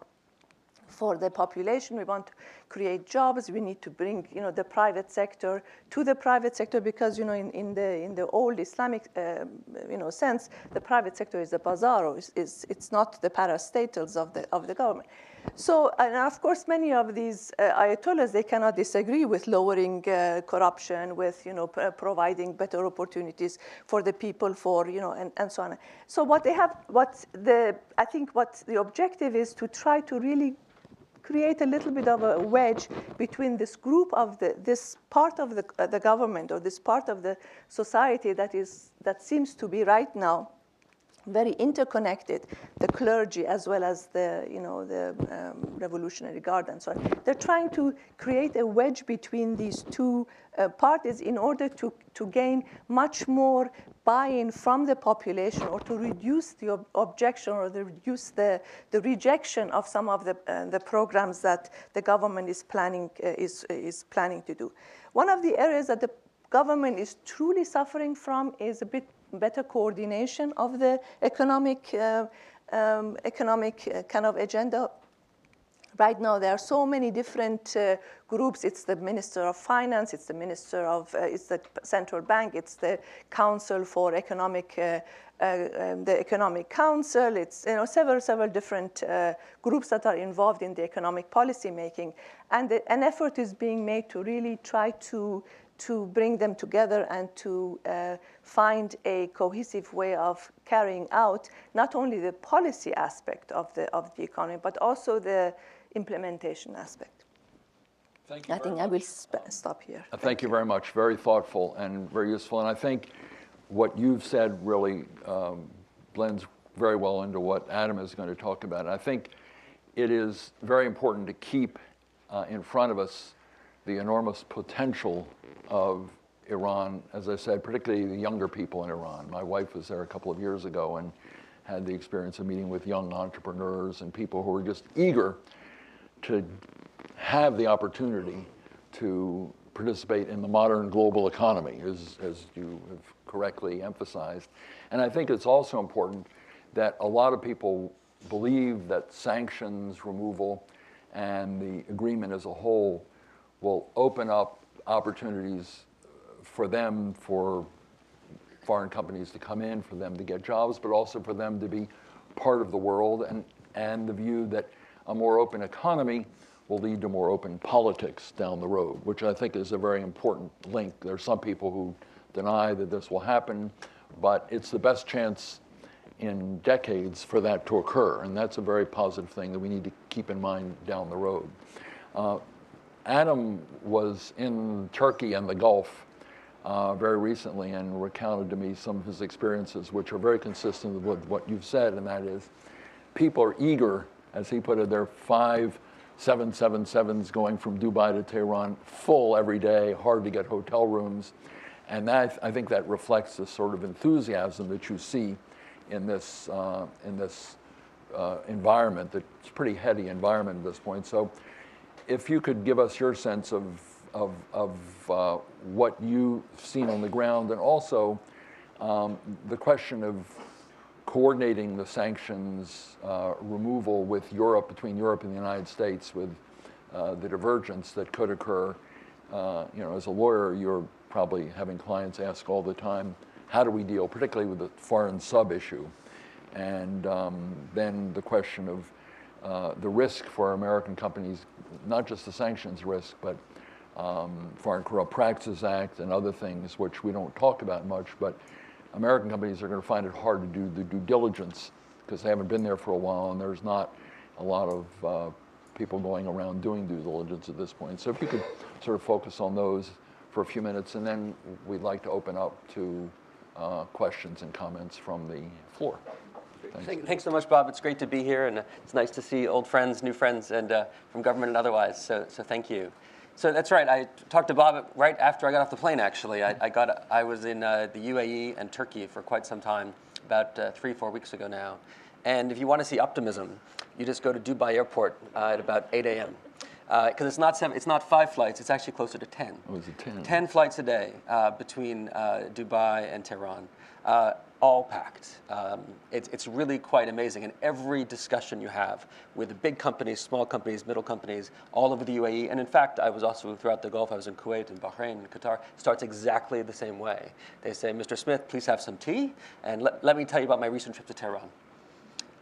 the population. We want to create jobs. We need to bring, you know, the private sector to the private sector because, you know, in the old Islamic, you know, sense, the private sector is the bazaar. Or it's not the parastatals of the government. So, and of course, many of these ayatollahs, they cannot disagree with lowering corruption, with, you know, providing better opportunities for the people, for, you know, and so on. So what they have, I think what the objective is to try to really create a little bit of a wedge between this group of this part of the government or this part of the society that seems to be right now very interconnected, the clergy as well as the, you know, the Revolutionary Guard and so on. They're trying to create a wedge between these two parties in order to gain much more buy-in from the population or to reduce the objection or reduce the rejection of some of the programs that the government is planning to do. One of the areas that the government is truly suffering from is a bit better coordination of the economic kind of agenda. Right now, there are so many different groups. It's the Minister of Finance, it's the Minister of, it's the Central Bank, it's the Council for Economic, the Economic Council. It's, you know, several different groups that are involved in the economic policy making. And an effort is being made to really try to bring them together and to find a cohesive way of carrying out not only the policy aspect of the economy, but also the implementation aspect. Thank you I think I will stop here. Thank you very much. Very thoughtful and very useful. And I think what you've said really blends very well into what Adam is going to talk about. And I think it is very important to keep in front of us the enormous potential of Iran, as I said, particularly the younger people in Iran. My wife was there a couple of years ago and had the experience of meeting with young entrepreneurs and people who were just eager to have the opportunity to participate in the modern global economy, as you have correctly emphasized. And I think it's also important that a lot of people believe that sanctions removal and the agreement as a whole will open up opportunities for them, for foreign companies to come in, for them to get jobs, but also for them to be part of the world, and the view that a more open economy will lead to more open politics down the road, which I think is a very important link. There are some people who deny that this will happen, but it's the best chance in decades for that to occur, and that's a very positive thing that we need to keep in mind down the road. Adam was in Turkey and the Gulf very recently and recounted to me some of his experiences, which are very consistent with what you've said, and that is people are eager, as he put it, there are 5 777s going from Dubai to Tehran, full every day, hard to get hotel rooms. And that, I think that reflects the sort of enthusiasm that you see in this environment, that's pretty heady environment at this point. So if you could give us your sense of what you've seen on the ground, and also the question of coordinating the sanctions removal with Europe, between Europe and the United States, with the divergence that could occur. As a lawyer, you're probably having clients ask all the time, how do we deal, particularly with the foreign sub issue? And then the question of the risk for American companies, not just the sanctions risk, but Foreign Corrupt Practices Act and other things, which we don't talk about much, but American companies are going to find it hard to do the due diligence because they haven't been there for a while, and there's not a lot of people going around doing due diligence at this point. So if you could sort of focus on those for a few minutes, and then we'd like to open up to questions and comments from the floor. Thanks so much, Bob. It's great to be here, and it's nice to see old friends, new friends, and from government and otherwise. So thank you. So that's right. I talked to Bob right after I got off the plane. Actually, I was in the UAE and Turkey for quite some time, about 3-4 weeks ago now. And if you want to see optimism, you just go to Dubai Airport at about 8 a.m. Because it's not 5 flights; it's actually closer to 10. Oh, is it 10? 10 flights a day between Dubai and Tehran. All packed. It's really quite amazing. And every discussion you have with the big companies, small companies, middle companies, all over the UAE, and in fact, I was also throughout the Gulf. I was in Kuwait and Bahrain and Qatar. Starts exactly the same way. They say, Mr. Smith, please have some tea, and let me tell you about my recent trip to Tehran.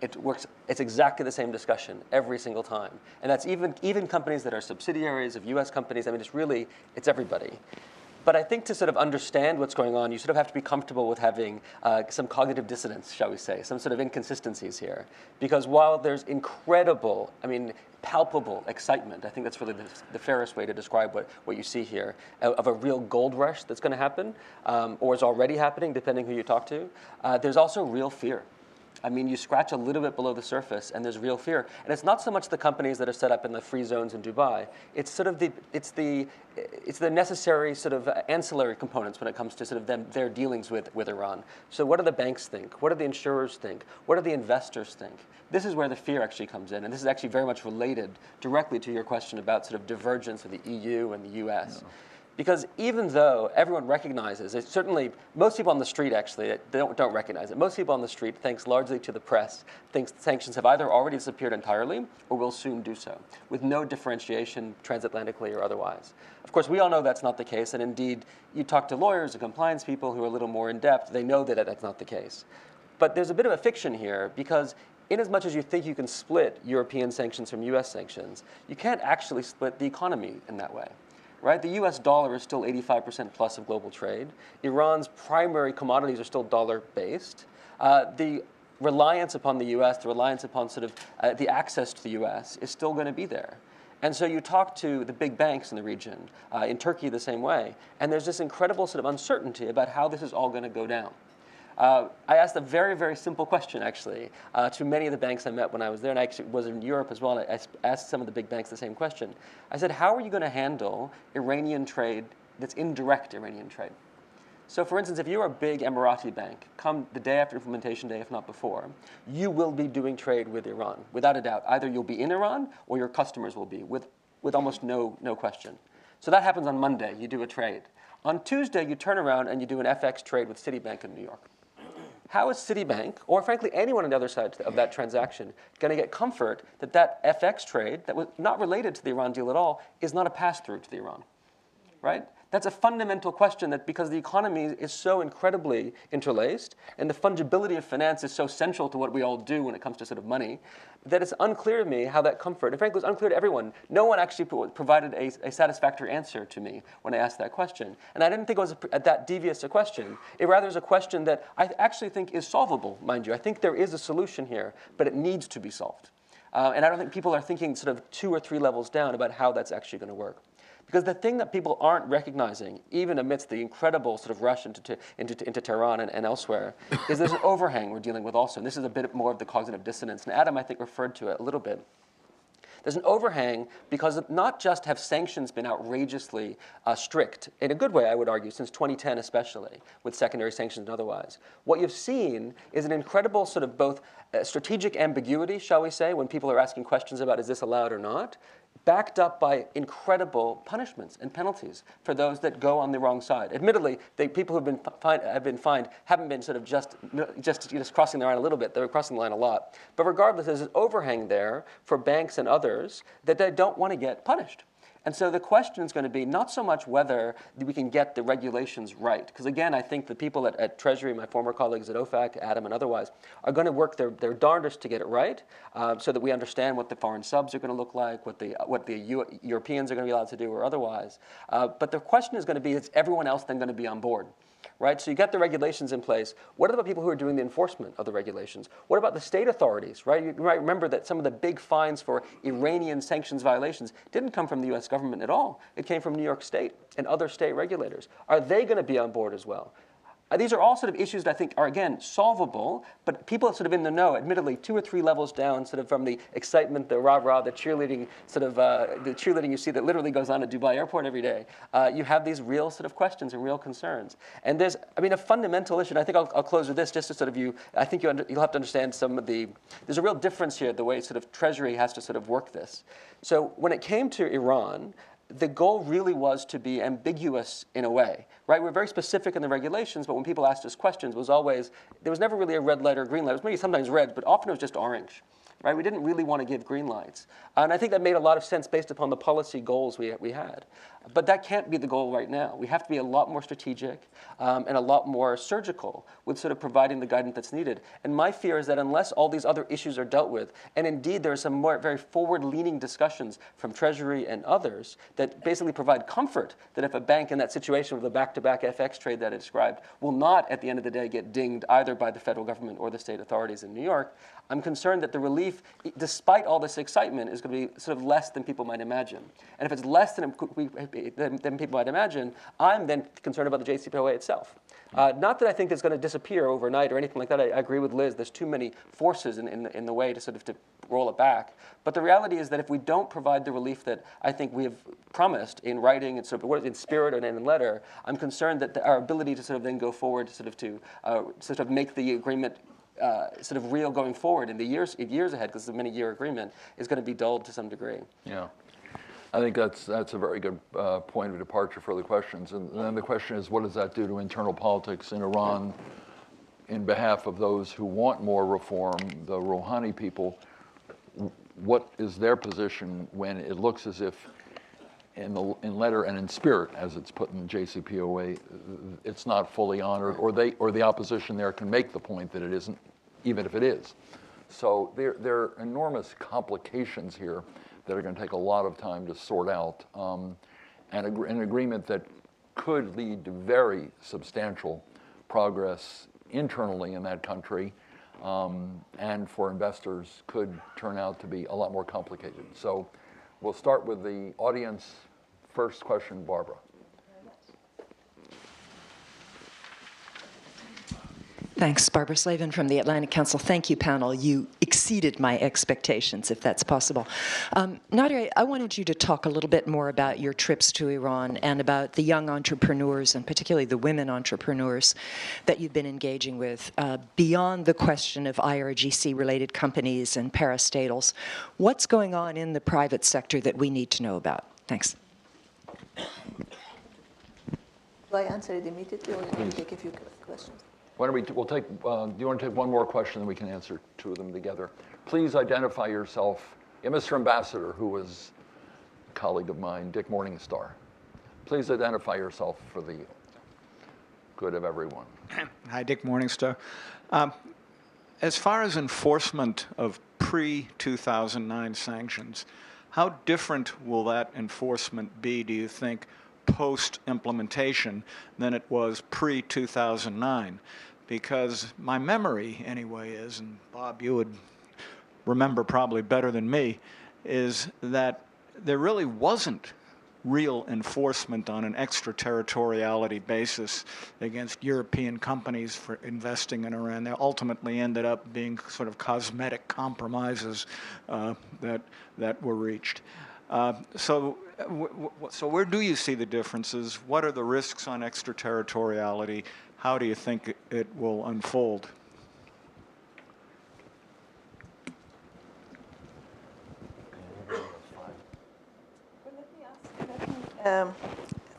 It works. It's exactly the same discussion every single time. And that's even companies that are subsidiaries of US companies. I mean, it's everybody. But I think to sort of understand what's going on, you sort of have to be comfortable with having some cognitive dissonance, shall we say, some sort of inconsistencies here. Because while there's incredible, palpable excitement, I think that's really the fairest way to describe what you see here, of a real gold rush that's going to happen, or is already happening, depending who you talk to, there's also real fear. You scratch a little bit below the surface, and there's real fear. And it's not so much the companies that are set up in the free zones in Dubai. It's sort of the necessary sort of ancillary components when it comes to sort of their dealings with Iran. So what do the banks think? What do the insurers think? What do the investors think? This is where the fear actually comes in, and this is actually very much related directly to your question about sort of divergence of the EU and the US. Yeah. Because even though everyone recognizes it, certainly most people on the street actually don't recognize it. Most people on the street, thanks largely to the press, think sanctions have either already disappeared entirely or will soon do so, with no differentiation transatlantically or otherwise. Of course, we all know that's not the case, and indeed, you talk to lawyers and compliance people who are a little more in depth, they know that that's not the case. But there's a bit of a fiction here, because inasmuch as you think you can split European sanctions from US sanctions, you can't actually split the economy in that way. Right? The US dollar is still 85% plus of global trade. Iran's primary commodities are still dollar-based. The reliance upon the US, the reliance upon sort of the access to the US is still going to be there. And so you talk to the big banks in the region, in Turkey the same way, and there's this incredible sort of uncertainty about how this is all going to go down. I asked a very, very simple question, actually, to many of the banks I met when I was there, and I actually was in Europe as well, and I asked some of the big banks the same question. I said, how are you going to handle Iranian trade that's indirect Iranian trade? So for instance, if you're a big Emirati bank, come the day after implementation day, if not before, you will be doing trade with Iran, without a doubt. Either you'll be in Iran or your customers will be, with almost no question. So that happens on Monday, you do a trade. On Tuesday, you turn around and you do an FX trade with Citibank in New York. How is Citibank, or frankly anyone on the other side of that transaction, going to get comfort that that FX trade that was not related to the Iran deal at all is not a pass-through to the Iran, right? That's a fundamental question that because the economy is so incredibly interlaced and the fungibility of finance is so central to what we all do when it comes to sort of money, that it's unclear to me how that comfort, and frankly it's unclear to everyone. No one actually provided a satisfactory answer to me when I asked that question. And I didn't think it was that devious a question. It rather is a question that I actually think is solvable, mind you. I think there is a solution here, but it needs to be solved. And I don't think people are thinking sort of 2 or 3 levels down about how that's actually going to work. Because the thing that people aren't recognizing, even amidst the incredible sort of rush into Tehran and elsewhere, is there's an overhang we're dealing with also. And this is a bit more of the cognitive dissonance. And Adam, I think, referred to it a little bit. There's an overhang because not just have sanctions been outrageously strict, in a good way, I would argue, since 2010 especially, with secondary sanctions and otherwise. What you've seen is an incredible sort of both strategic ambiguity, shall we say, when people are asking questions about is this allowed or not, backed up by incredible punishments and penalties for those that go on the wrong side. Admittedly, the people who have been fined haven't been sort of just crossing the line a little bit. They're crossing the line a lot. But regardless, there's an overhang there for banks and others that they don't want to get punished. And so the question is going to be not so much whether we can get the regulations right. Because again, I think the people at Treasury, my former colleagues at OFAC, Adam and otherwise, are going to work their darndest to get it right so that we understand what the foreign subs are going to look like, what the Europeans are going to be allowed to do or otherwise. But the question is going to be, is everyone else then going to be on board? Right? So you get the regulations in place. What about the people who are doing the enforcement of the regulations? What about the state authorities? Right? You might remember that some of the big fines for Iranian sanctions violations didn't come from the U.S. government at all. It came from New York State and other state regulators. Are they going to be on board as well? These are all sort of issues that I think are, again, solvable, but people are sort of in the know, admittedly, 2 or 3 levels down sort of from the excitement, the rah-rah, the cheerleading, sort of the cheerleading you see that literally goes on at Dubai Airport every day. You have these real sort of questions and real concerns. And there's, I mean, a fundamental issue, and I think I'll close with this just to sort of I think you'll have to understand some of there's a real difference here, the way sort of Treasury has to sort of work this. So when it came to Iran, the goal really was to be ambiguous in a way, right? We're very specific in the regulations, but when people asked us questions, there was never really a red light or a green light. It was maybe sometimes red, but often it was just orange, right? We didn't really want to give green lights. And I think that made a lot of sense based upon the policy goals we had. But that can't be the goal right now. We have to be a lot more strategic and a lot more surgical with sort of providing the guidance that's needed. And my fear is that unless all these other issues are dealt with, and indeed there are some more very forward-leaning discussions from Treasury and others that basically provide comfort that if a bank in that situation with a back-to-back FX trade that I described will not, at the end of the day, get dinged either by the federal government or the state authorities in New York, I'm concerned that the relief, despite all this excitement, is going to be sort of less than people might imagine. And if it's less than people might imagine, I'm then concerned about the JCPOA itself. Not that I think it's going to disappear overnight or anything like that. I agree with Liz. There's too many forces in the way to sort of to roll it back. But the reality is that if we don't provide the relief that I think we have promised in writing and sort of in spirit and in letter, I'm concerned that our ability to sort of then go forward to sort of make the agreement sort of real going forward in the years ahead, because it's a many-year agreement, is going to be dulled to some degree. Yeah. I think that's a very good point of departure for the questions. And then the question is, what does that do to internal politics in Iran in behalf of those who want more reform, the Rouhani people? What is their position when it looks as if in letter and in spirit, as it's put in JCPOA, it's not fully honored, or the opposition there can make the point that it isn't, even if it is. So there are enormous complications here that are going to take a lot of time to sort out, and an agreement that could lead to very substantial progress internally in that country, and for investors could turn out to be a lot more complicated. So We'll start with the audience. First question, Barbara. Thanks, Barbara Slavin from the Atlantic Council. Thank you, panel. You exceeded my expectations, if that's possible. Nadia, I wanted you to talk a little bit more about your trips to Iran and about the young entrepreneurs, and particularly the women entrepreneurs that you've been engaging with, beyond the question of IRGC-related companies and parastatals. What's going on in the private sector that we need to know about? Thanks. Do I answer it immediately, or can we take a few questions? Why don't we'll take, do you want to take one more question, then we can answer two of them together? Please identify yourself. Yeah, Mr. Ambassador, who was a colleague of mine, Dick Morningstar. Please identify yourself for the good of everyone. Hi, Dick Morningstar. As far as enforcement of pre-2009 sanctions, how different will that enforcement be, do you think, post-implementation than it was pre-2009? Because my memory, anyway, is, and Bob, you would remember probably better than me, is that there really wasn't real enforcement on an extraterritoriality basis against European companies for investing in Iran. They ultimately ended up being sort of cosmetic compromises that were reached. So where do you see the differences? What are the risks on extraterritoriality? How do you think it will unfold?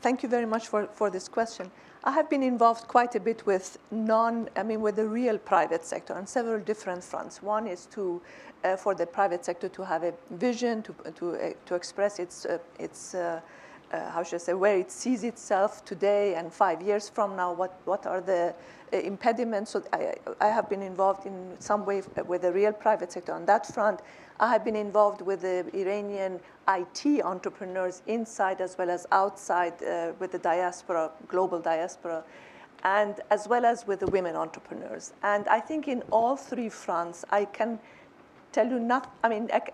Thank you very much for this question. I have been involved quite a bit with with the real private sector on several different fronts. One is for the private sector to have a vision, to express its how should I say, where it sees itself today and 5 years from now, what are the impediments. So I have been involved in some way with the real private sector on that front. I have been involved with the Iranian IT entrepreneurs inside as well as outside with the diaspora, global diaspora, and as well as with the women entrepreneurs. And I think in all three fronts, I can tell you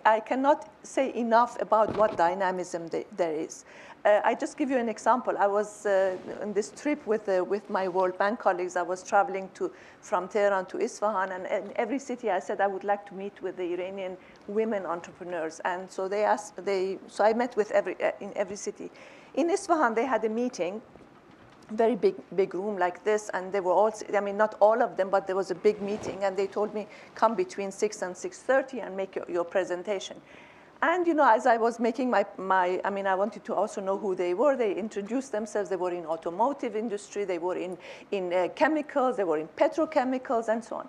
I cannot say enough about what dynamism there is. I just give you an example. I was on this trip with my World Bank colleagues. I was traveling from Tehran to Isfahan, and in every city I said I would like to meet with the Iranian women entrepreneurs. And so so I met with in every city. In Isfahan, they had a meeting, very big room like this, and they were all, not all of them, but there was a big meeting, and they told me, come between 6 and 6:30 and make your presentation. And, as I was making I wanted to also know who they were. They introduced themselves. They were in automotive industry. They were in chemicals. They were in petrochemicals and so on.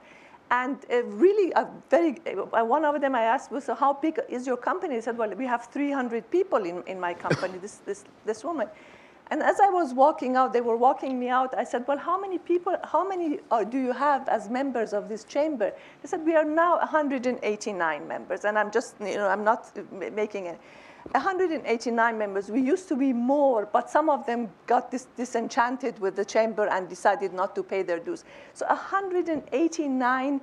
And really, one of them I asked was, so how big is your company? They said, well, we have 300 people in my company, this woman. And as I was walking out, they were walking me out. I said, well, how many do you have as members of this chamber? They said, we are now 189 members. And I'm just, I'm not making it. 189 members. We used to be more, but some of them got disenchanted with the chamber and decided not to pay their dues. So 189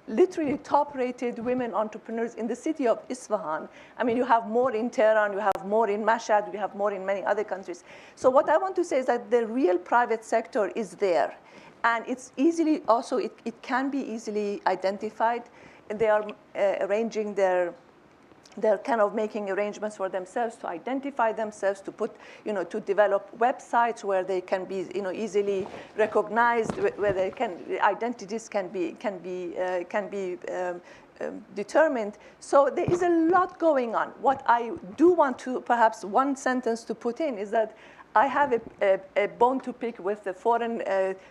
literally top-rated women entrepreneurs in the city of Isfahan. You have more in Tehran, you have more in Mashhad, you have more in many other countries. So what I want to say is that the real private sector is there. And it's easily, also, it can be easily identified. They are arranging they're kind of making arrangements for themselves to identify themselves, to put, to develop websites where they can be, easily recognized, where identities can be determined. So there is a lot going on. What I do want to, perhaps one sentence to put in, is that I have a bone to pick with the foreign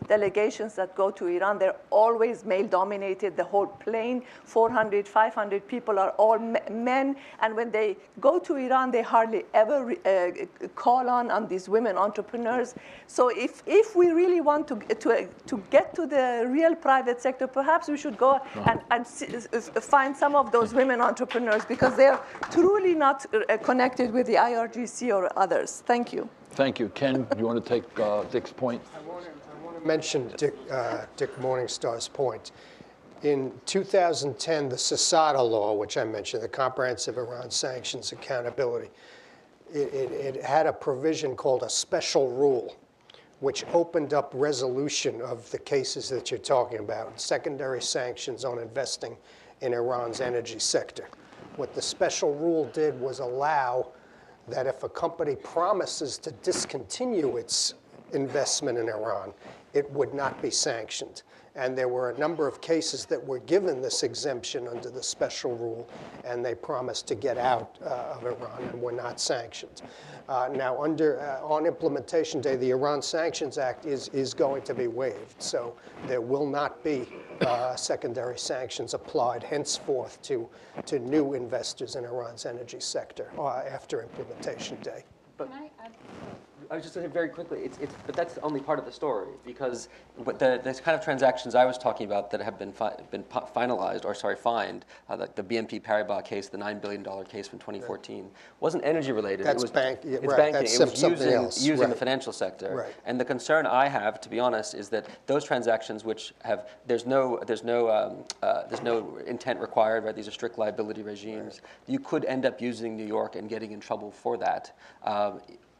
delegations that go to Iran. They're always male-dominated. The whole plane, 400, 500 people are all men. And when they go to Iran, they hardly ever call on these women entrepreneurs. So if we really want to get to the real private sector, perhaps we should go and find some of those women entrepreneurs, because they're truly not connected with the IRGC or others. Thank you. Thank you. Ken, do you want to take Dick's point? I want to mention Dick Morningstar's point. In 2010, the CISADA law, which I mentioned, the Comprehensive Iran Sanctions Accountability, it had a provision called a special rule, which opened up resolution of the cases that you're talking about, secondary sanctions on investing in Iran's energy sector. What the special rule did was allow that if a company promises to discontinue its investment in Iran, it would not be sanctioned. And there were a number of cases that were given this exemption under the special rule, and they promised to get out of Iran and were not sanctioned. Now, on implementation day, the Iran Sanctions Act is going to be waived, so there will not be secondary sanctions applied henceforth to new investors in Iran's energy sector after implementation day. But I was just going to say very quickly, but that's only part of the story, because the kind of transactions I was talking about that have been finalized, or sorry, fined, like the BNP Paribas case, the $9 billion case from 2014, wasn't energy related. That's it was banking. It's Right. banking. That's It was using right. the financial sector. Right. And the concern I have, to be honest, is that those transactions which have there's no intent required. Right. These are strict liability regimes. Right. You could end up using New York and getting in trouble for that.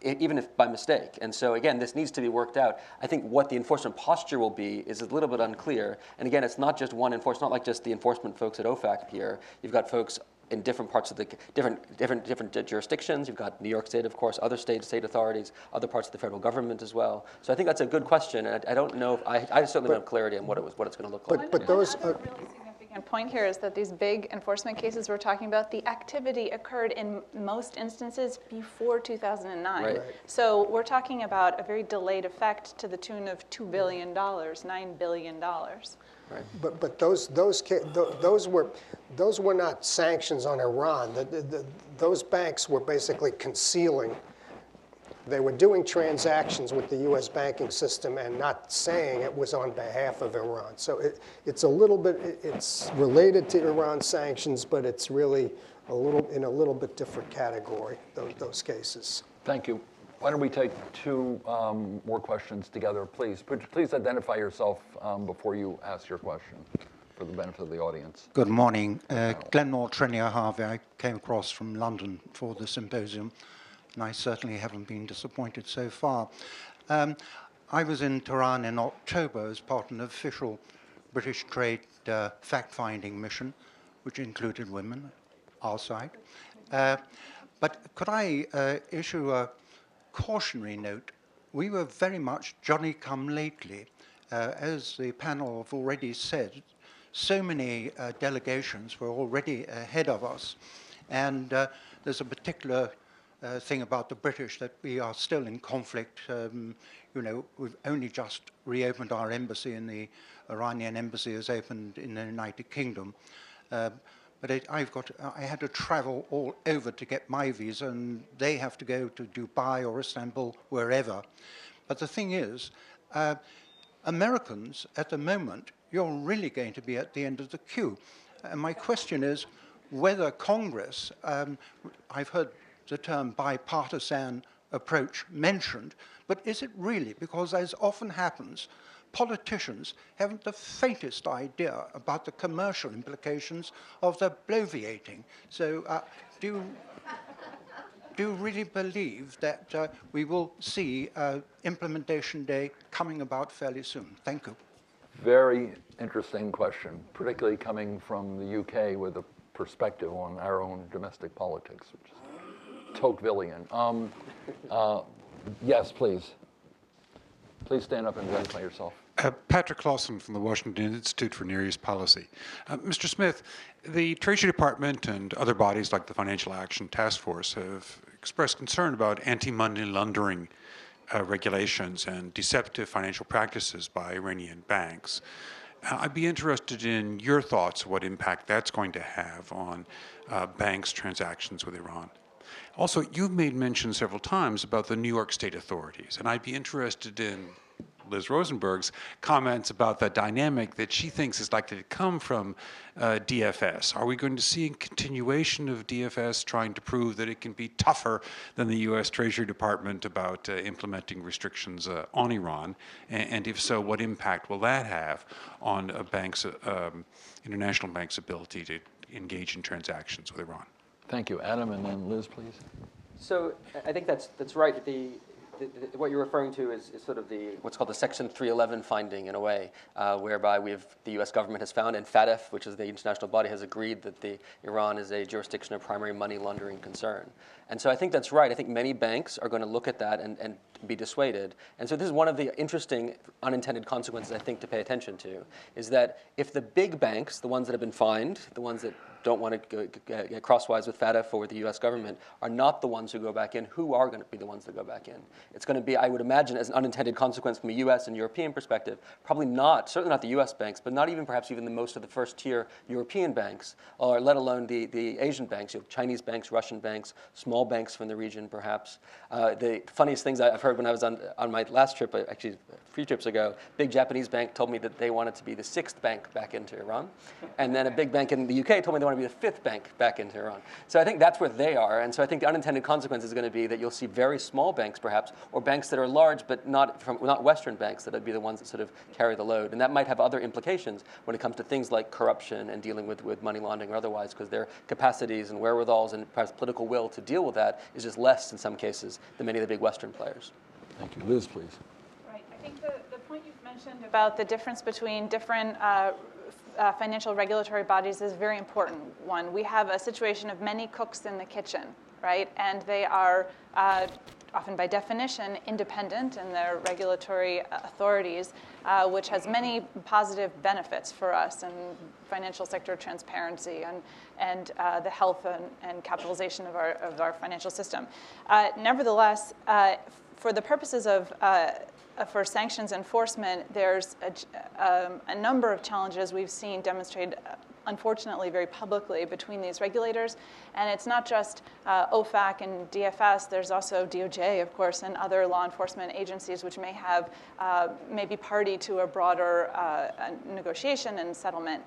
Even if by mistake. And so again, this needs to be worked out. I think what the enforcement posture will be is a little bit unclear. And again, it's not just one enforcement, not like just the enforcement folks at OFAC here. You've got folks in different parts of the different jurisdictions. You've got New York State, of course, other state authorities, other parts of the federal government as well. So I think that's a good question, and I don't know if I certainly don't have clarity on what it's going to look like. But those One other really significant point here is that these big enforcement cases we're talking about, the activity occurred in most instances before 2009. Right. So we're talking about a very delayed effect to the tune of $2 billion, $9 billion. Right. But those were not sanctions on Iran. Those banks were basically concealing. They were doing transactions with the U.S. banking system and not saying it was on behalf of Iran. So it's a little bit, it's related to Iran sanctions, but it's really in a little bit different category, those cases. Thank you. Why don't we take two more questions together, please? Please identify yourself before you ask your question for the benefit of the audience. Good morning. Glenmore Trenier Harvey. I came across from London for the symposium, and I certainly haven't been disappointed so far. I was in Tehran in October as part of an official British trade fact-finding mission, which included women, our side. But could I issue a cautionary note? We were very much Johnny-come-lately. As the panel have already said, so many delegations were already ahead of us. And there's a particular thing about the British that we are still in conflict. We've only just reopened our embassy, and the Iranian embassy is opened in the United Kingdom. But I had to travel all over to get my visa, and they have to go to Dubai or Istanbul, wherever. But the thing is, Americans, at the moment, you're really going to be at the end of the queue. And my question is whether Congress, I've heard the term bipartisan approach mentioned, but is it really? Because as often happens, politicians haven't the faintest idea about the commercial implications of the bloviating. So do you really believe that we will see implementation day coming about fairly soon? Thank you. Very interesting question, particularly coming from the UK with a perspective on our own domestic politics, which is Tocquevillian. Yes, please. Please stand up and identify yourself. Patrick Clausen from the Washington Institute for Near East Policy. Mr. Smith, the Treasury Department and other bodies like the Financial Action Task Force have expressed concern about anti-money laundering regulations and deceptive financial practices by Iranian banks. I'd be interested in your thoughts what impact that's going to have on banks' transactions with Iran. Also, you've made mention several times about the New York State authorities, and I'd be interested in Liz Rosenberg's comments about the dynamic that she thinks is likely to come from DFS. Are we going to see a continuation of DFS trying to prove that it can be tougher than the U.S. Treasury Department about implementing restrictions on Iran? And if so, what impact will that have on international banks' ability to engage in transactions with Iran? Thank you. Adam, and then Liz, please. So I think that's right. What you're referring to is sort of what's called the Section 311 finding, in a way, whereby the U.S. government has found, and FATF, which is the international body, has agreed that Iran is a jurisdiction of primary money laundering concern. And so I think that's right. I think many banks are going to look at that and be dissuaded. And so this is one of the interesting unintended consequences, I think, to pay attention to, is that if the big banks, the ones that have been fined, the ones that don't want to get crosswise with FATF or with the U.S. government, are not the ones who go back in. Who are going to be the ones that go back in? It's going to be, I would imagine, as an unintended consequence from a U.S. and European perspective, probably not, certainly not the U.S. banks, but not even perhaps even the most of the first-tier European banks, or let alone the Asian banks, Chinese banks, Russian banks, small banks from the region, perhaps. The funniest things I've heard when I was on my last trip, actually 3 trips ago, big Japanese bank told me that they wanted to be the 6th bank back into Iran. And then a big bank in the UK told me they want to be the 5th bank back into Iran. So I think that's where they are. And so I think the unintended consequence is going to be that you'll see very small banks, perhaps, or banks that are large but not Western banks that would be the ones that sort of carry the load. And that might have other implications when it comes to things like corruption and dealing with money laundering or otherwise, because their capacities and wherewithals and perhaps political will to deal with that is just less in some cases than many of the big Western players. Thank you. Liz, please. Right. I think the point you've mentioned about the difference between different financial regulatory bodies is a very important one. We have a situation of many cooks in the kitchen, right? And they are often by definition independent in their regulatory authorities, which has many positive benefits for us in financial sector transparency and the health and capitalization of our financial system. Nevertheless, for the purposes of for sanctions enforcement, there's a number of challenges we've seen demonstrated, unfortunately, very publicly between these regulators. And it's not just OFAC and DFS. There's also DOJ, of course, and other law enforcement agencies which may be party to a broader negotiation and settlement.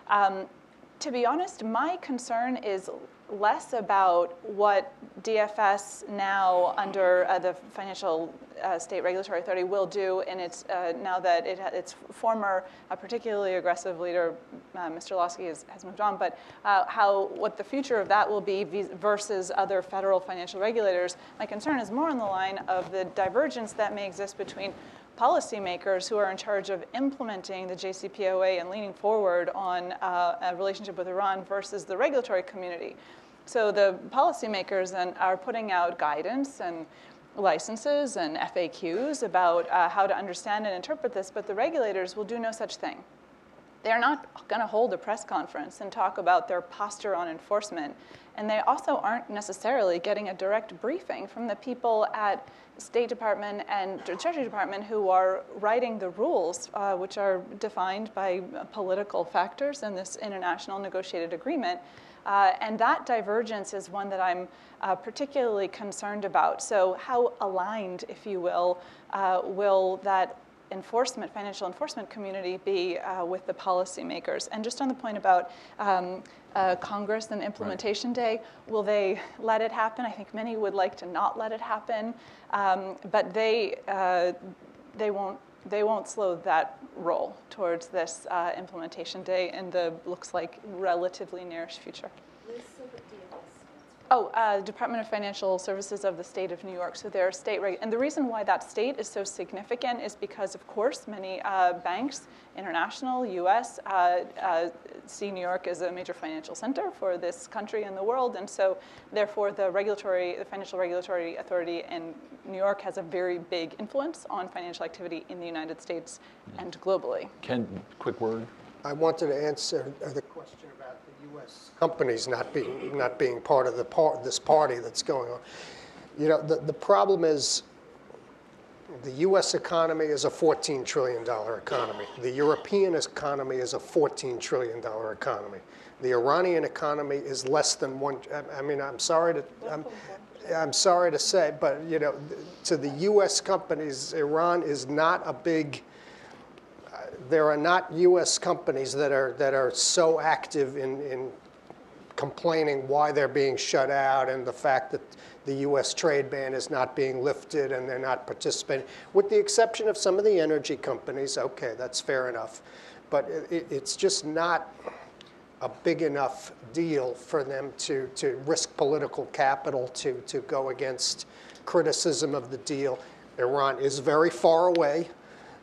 To be honest, my concern is less about what DFS now under the Financial State Regulatory Authority will do in its now that its former particularly aggressive leader, Mr. Losky, has moved on, but what the future of that will be versus other federal financial regulators. My concern is more on the line of the divergence that may exist between policymakers who are in charge of implementing the JCPOA and leaning forward on a relationship with Iran versus the regulatory community. So the policymakers are putting out guidance and licenses and FAQs about how to understand and interpret this, but the regulators will do no such thing. They're not going to hold a press conference and talk about their posture on enforcement. And they also aren't necessarily getting a direct briefing from the people at State Department and Treasury Department who are writing the rules, which are defined by political factors in this international negotiated agreement. And that divergence is one that I'm particularly concerned about. So how aligned, if you will that financial enforcement community be with the policymakers? And just on the point about Congress and Implementation Day, will they let it happen? I think many would like to not let it happen, but they won't slow that roll towards this Implementation Day in the looks like relatively nearish future. Department of Financial Services of the state of New York. So they're state and the reason why that state is so significant is because, of course, many banks, international, U.S., see New York as a major financial center for this country and the world, and so therefore the Financial Regulatory Authority in New York has a very big influence on financial activity in the United States and globally. Ken, quick word. I wanted to answer the question about the U.S. companies not being part of this party that's going on. You know, the problem is the U.S. economy is a $14 trillion economy. The European economy is a $14 trillion economy. The Iranian economy is less than one. I mean, I'm sorry to say, but you know, to the U.S. companies, Iran is not a big. There are not U.S. companies that are so active in complaining why they're being shut out and the fact that the U.S. trade ban is not being lifted and they're not participating, with the exception of some of the energy companies. Okay, that's fair enough, but it's just not a big enough deal for them to risk political capital to go against criticism of the deal. Iran is very far away.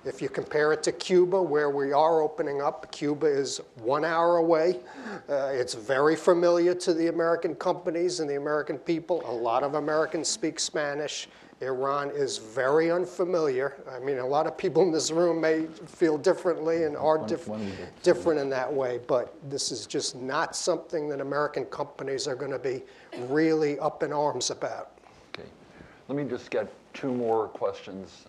If you compare it to Cuba, where we are opening up, Cuba is 1 hour away. It's very familiar to the American companies and the American people. A lot of Americans speak Spanish. Iran is very unfamiliar. I mean, a lot of people in this room may feel differently and are different in that way, but this is just not something that American companies are going to be really up in arms about. Okay. Let me just get 2 more questions.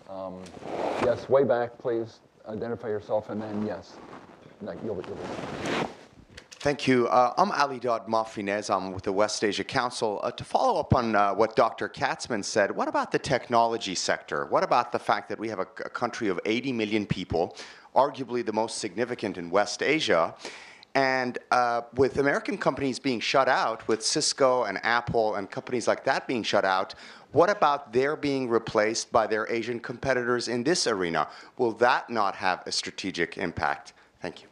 Yes, way back, please. Identify yourself, and then yes. No, you'll Thank you. I'm Ali Dad Mafinez. I'm with the West Asia Council. To follow up on what Dr. Katzman said, what about the technology sector? What about the fact that we have a country of 80 million people, arguably the most significant in West Asia, and with American companies being shut out, with Cisco and Apple and companies like that being shut out, what about their being replaced by their Asian competitors in this arena? Will that not have a strategic impact? Thank you.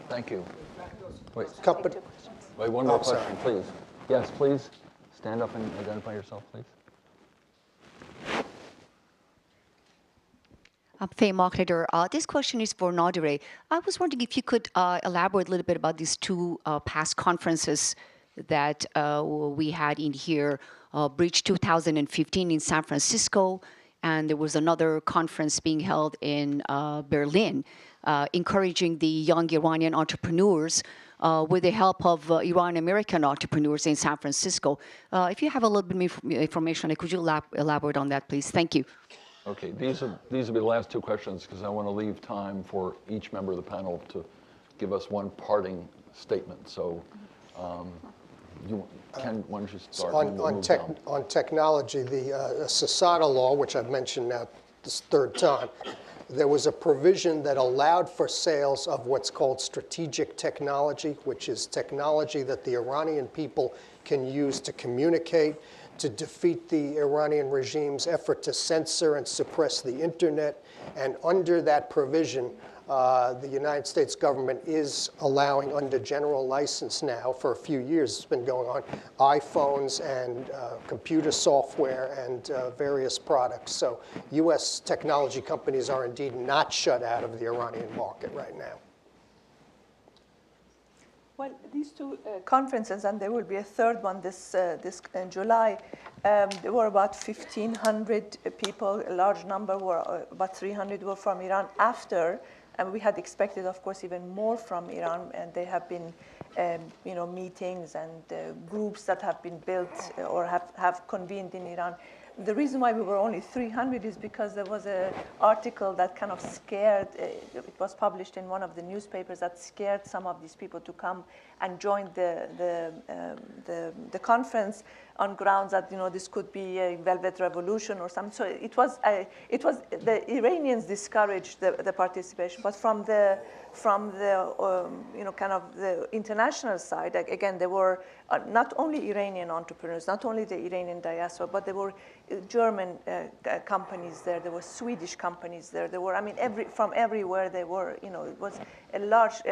Thank you. Wait, Wait, one more question, please. Yes, please. Stand up and identify yourself, please. I'm Faye Mockleader. This question is for Nadir. I was wondering if you could elaborate a little bit about these 2 past conferences that we had in here, Bridge 2015 in San Francisco, and there was another conference being held in Berlin, encouraging the young Iranian entrepreneurs with the help of Iran-American entrepreneurs in San Francisco. If you have a little bit more information, could you elaborate on that, please? Thank you. Okay, these will be the last 2 questions because I want to leave time for each member of the panel to give us one parting statement. So, Ken, why don't you start? On technology, the CISADA law, which I've mentioned now this 3rd time, there was a provision that allowed for sales of what's called strategic technology, which is technology that the Iranian people can use to communicate, to defeat the Iranian regime's effort to censor and suppress the internet. And under that provision, the United States government is allowing, under general license now, for a few years it's been going on, iPhones and computer software and various products. So U.S. technology companies are indeed not shut out of the Iranian market right now. Well, these 2 conferences, and there will be a 3rd one this in July, there were about 1,500 people. A large number were, about 300 were from Iran after. And we had expected, of course, even more from Iran, and there have been, meetings and groups that have been built or have convened in Iran. The reason why we were only 300 is because there was an article that kind of scared, it was published in one of the newspapers that scared some of these people to come and join the conference on grounds that this could be a velvet revolution or something. So it was the Iranians discouraged the participation, but from the kind of the international side, again, there were not only Iranian entrepreneurs, not only the Iranian diaspora, but there were German companies there, there were Swedish companies there, there were, from everywhere they were, it was a large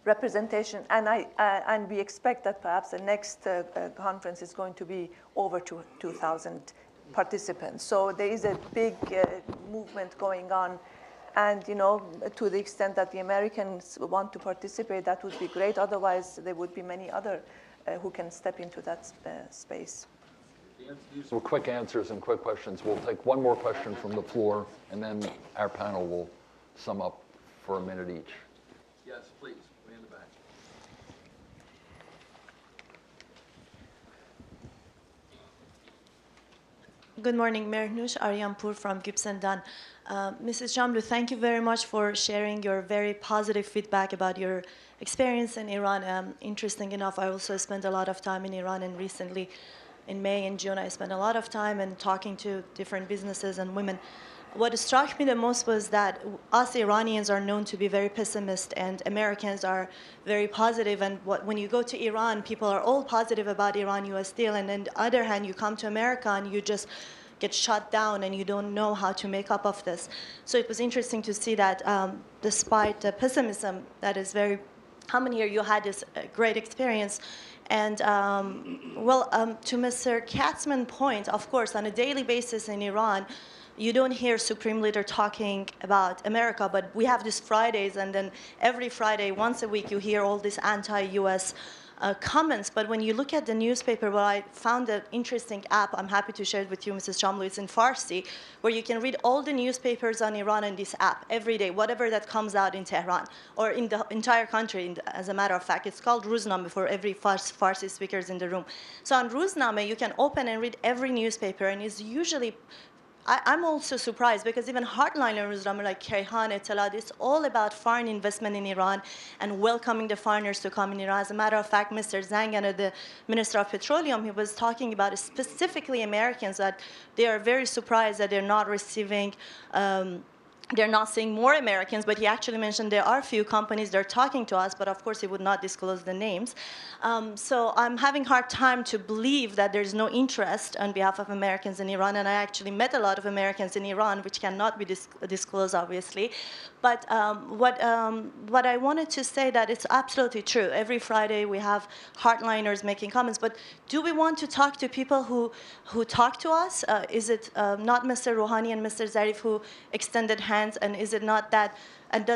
representation, and we expect that perhaps the next conference is going to be over 2,000 participants. So there is a big movement going on, and to the extent that the Americans want to participate, that would be great. Otherwise, there would be many other who can step into that space. These were quick answers and quick questions. We'll take one more question from the floor, and then our panel will sum up for a minute each. Yes, please. Way in the back. Good morning, Mernoush Aryanpur from Gibson Dunn. Mrs. Jamlou, thank you very much for sharing your very positive feedback about your experience in Iran. Interesting enough, I also spent a lot of time in Iran, and recently in May and June, I spent a lot of time in talking to different businesses and women. What struck me the most was that us Iranians are known to be very pessimist, and Americans are very positive. And when you go to Iran, people are all positive about Iran-US deal, and on the other hand, you come to America and you just get shut down and you don't know how to make up of this. So it was interesting to see that despite the pessimism that is very common here, you had this great experience. And to Mr. Katzman's point, of course, on a daily basis in Iran, you don't hear Supreme Leader talking about America, but we have these Fridays, and then every Friday, once a week, you hear all these anti-US comments. But when you look at the newspaper, well, I found an interesting app. I'm happy to share it with you, Mrs. Jamlou. It's in Farsi, where you can read all the newspapers on Iran in this app every day, whatever that comes out in Tehran or in the entire country. As a matter of fact, it's called Ruzname for every Farsi speakers in the room. So on Ruzname, you can open and read every newspaper, and it's usually I'm also surprised because even hardliner Ruzname like Kayhan, Etelat, it's all about foreign investment in Iran and welcoming the foreigners to come in Iran. As a matter of fact, Mr. Zangana, the Minister of Petroleum, he was talking about specifically Americans, that they are very surprised that they're not receiving they're not seeing more Americans, but he actually mentioned there are a few companies that are talking to us, but of course he would not disclose the names. So I'm having a hard time to believe that there's no interest on behalf of Americans in Iran, and I actually met a lot of Americans in Iran, which cannot be disclosed, obviously. But what I wanted to say that it's absolutely true. Every Friday we have hardliners making comments, but do we want to talk to people who talk to us? Is it not Mr. Rouhani and Mr. Zarif who extended hands, and is it not that, and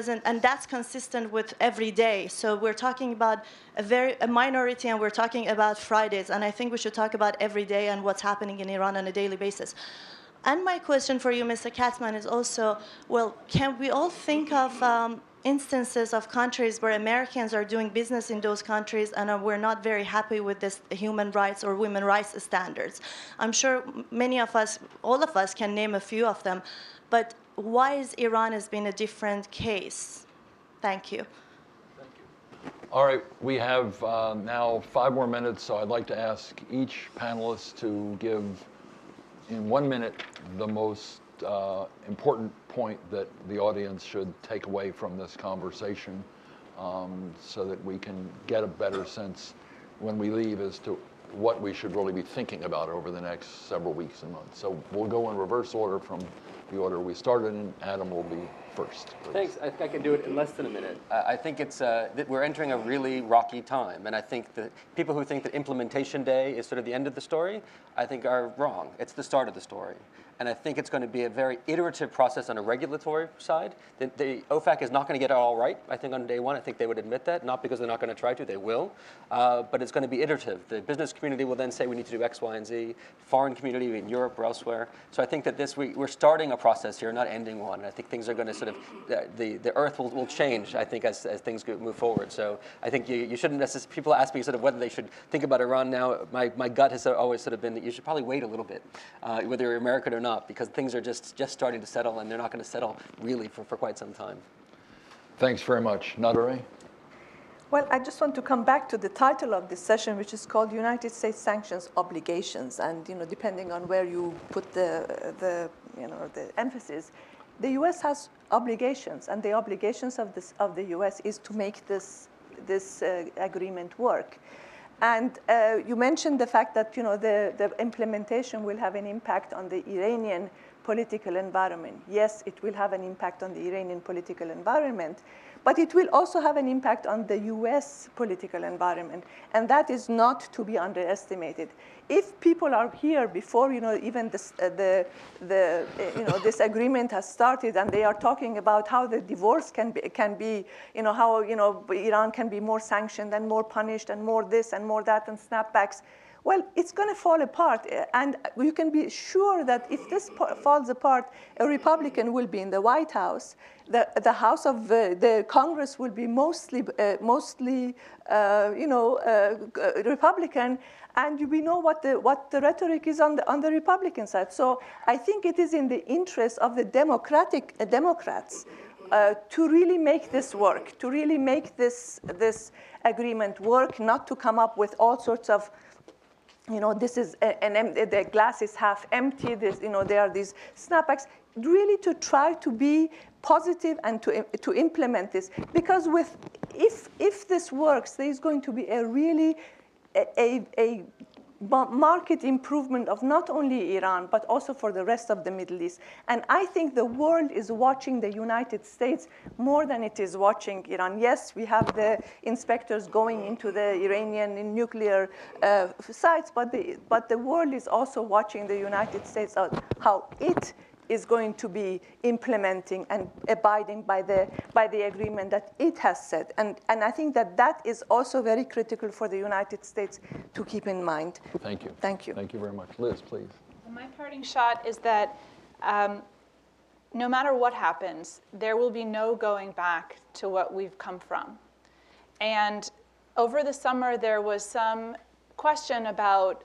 that's consistent with every day? So we're talking about a minority, and we're talking about Fridays, and I think we should talk about every day and what's happening in Iran on a daily basis. And my question for you, Mr. Katzman, is also, well, can we all think of instances of countries where Americans are doing business in those countries and we're not very happy with this human rights or women rights standards? I'm sure many of us, all of us, can name a few of them, but why is Iran has been a different case? Thank you. Thank you. All right, we have now 5 more minutes, so I'd like to ask each panelist to give, in 1 minute, the most important point that the audience should take away from this conversation, so that we can get a better sense when we leave as to what we should really be thinking about over the next several weeks and months. So we'll go in reverse order from the order we started in. Adam will be first, please. Thanks. I think I can do it in less than a minute. I think it's that we're entering a really rocky time, and I think that people who think that implementation day is sort of the end of the story, I think are wrong. It's the start of the story. And I think it's going to be a very iterative process on a regulatory side. The OFAC is not going to get it all right, I think, on day one. I think they would admit that, not because they're not going to try to, they will. But it's going to be iterative. The business community will then say we need to do X, Y, and Z. Foreign community in Europe or elsewhere. So I think that we're starting a process here, not ending one. I think things are going to sort of, the earth will change, I think, as things move forward. So I think you shouldn't necessarily, people ask me sort of whether they should think about Iran now. My gut has always sort of been that you should probably wait a little bit, whether you're American or not, because things are just starting to settle, and they're not going to settle really for quite some time. Thanks very much. Nadare? Well, I just want to come back to the title of this session, which is called United States Sanctions Obligations. And depending on where you put the emphasis, the U.S. has obligations, and the obligations of the U.S. is to make this agreement work. And you mentioned the fact that the implementation will have an impact on the Iranian political environment. Yes, it will have an impact on the Iranian political environment, but it will also have an impact on the U.S. political environment, and that is not to be underestimated. If people are here before even this agreement has started, and they are talking about how the divorce can be how Iran can be more sanctioned and more punished and more this and more that and snapbacks, Well, it's going to fall apart, and you can be sure that if this falls apart, a Republican will be in the White House. The House of the Congress will be mostly Republican, and we know what the rhetoric is on the Republican side. So I think it is in the interest of the Democrats to really make this work, to really make this agreement work, not to come up with all sorts of, this is the glass is half empty. There are these snapbacks. Really, to try to be positive and to implement this, because if this works, there is going to be a really a market improvement of not only Iran, but also for the rest of the Middle East. And I think the world is watching the United States more than it is watching Iran. Yes, we have the inspectors going into the Iranian nuclear sites, but the world is also watching the United States, how it is going to be implementing and abiding by the agreement that it has set. And I think that is also very critical for the United States to keep in mind. Thank you. Thank you. Thank you very much. Liz, please. My parting shot is that no matter what happens, there will be no going back to what we've come from. And over the summer, there was some question about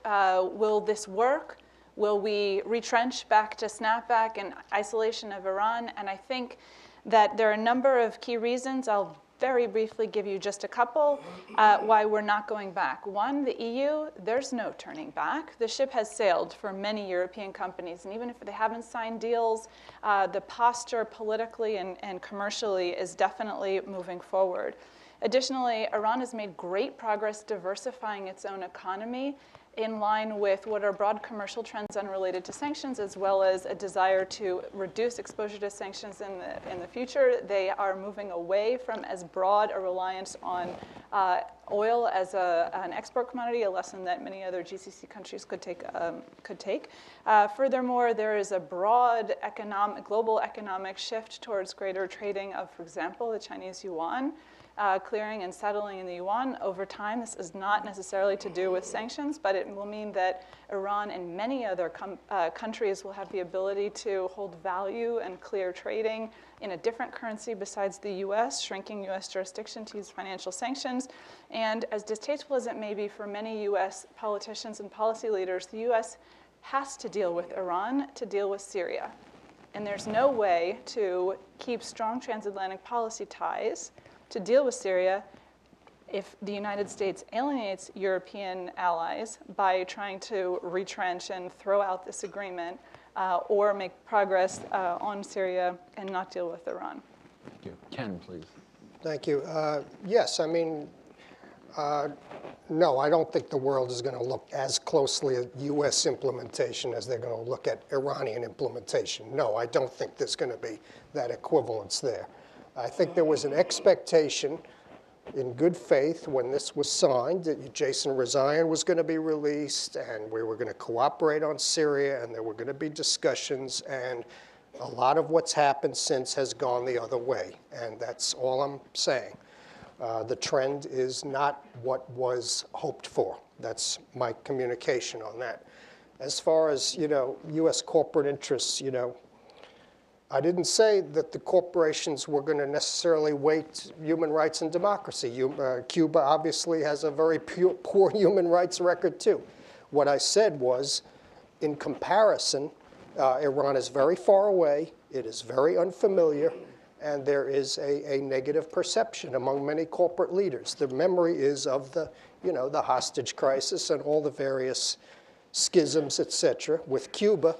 will this work? Will we retrench back to snapback and isolation of Iran? And I think that there are a number of key reasons. I'll very briefly give you just a couple why we're not going back. One, the EU, there's no turning back. The ship has sailed for many European companies, and even if they haven't signed deals, the posture politically and commercially is definitely moving forward. Additionally, Iran has made great progress diversifying its own economy in line with what are broad commercial trends unrelated to sanctions, as well as a desire to reduce exposure to sanctions in the future. They are moving away from as broad a reliance on oil as an export commodity, a lesson that many other GCC countries could take. Furthermore, there is a broad global economic shift towards greater trading of, for example, the Chinese yuan. Clearing and settling in the yuan over time. This is not necessarily to do with sanctions, but it will mean that Iran and many other countries will have the ability to hold value and clear trading in a different currency besides the US, shrinking US jurisdiction to use financial sanctions. And as distasteful as it may be for many US politicians and policy leaders, the US has to deal with Iran to deal with Syria. And there's no way to keep strong transatlantic policy ties to deal with Syria if the United States alienates European allies by trying to retrench and throw out this agreement or make progress on Syria and not deal with Iran. Thank you. Ken, please. Thank you. Yes, I mean, no, I don't think the world is going to look as closely at U.S. implementation as they're going to look at Iranian implementation. No, I don't think there's going to be that equivalence there. I think there was an expectation in good faith when this was signed that Jason Rezaian was going to be released and we were going to cooperate on Syria and there were going to be discussions, and a lot of what's happened since has gone the other way, and that's all I'm saying. The trend is not what was hoped for. That's my communication on that. As far as, U.S. corporate interests, I didn't say that the corporations were going to necessarily weight human rights and democracy. Cuba obviously has a very poor human rights record too. What I said was, in comparison, Iran is very far away, it is very unfamiliar, and there is a negative perception among many corporate leaders. The memory is of the hostage crisis and all the various schisms, et cetera. With Cuba,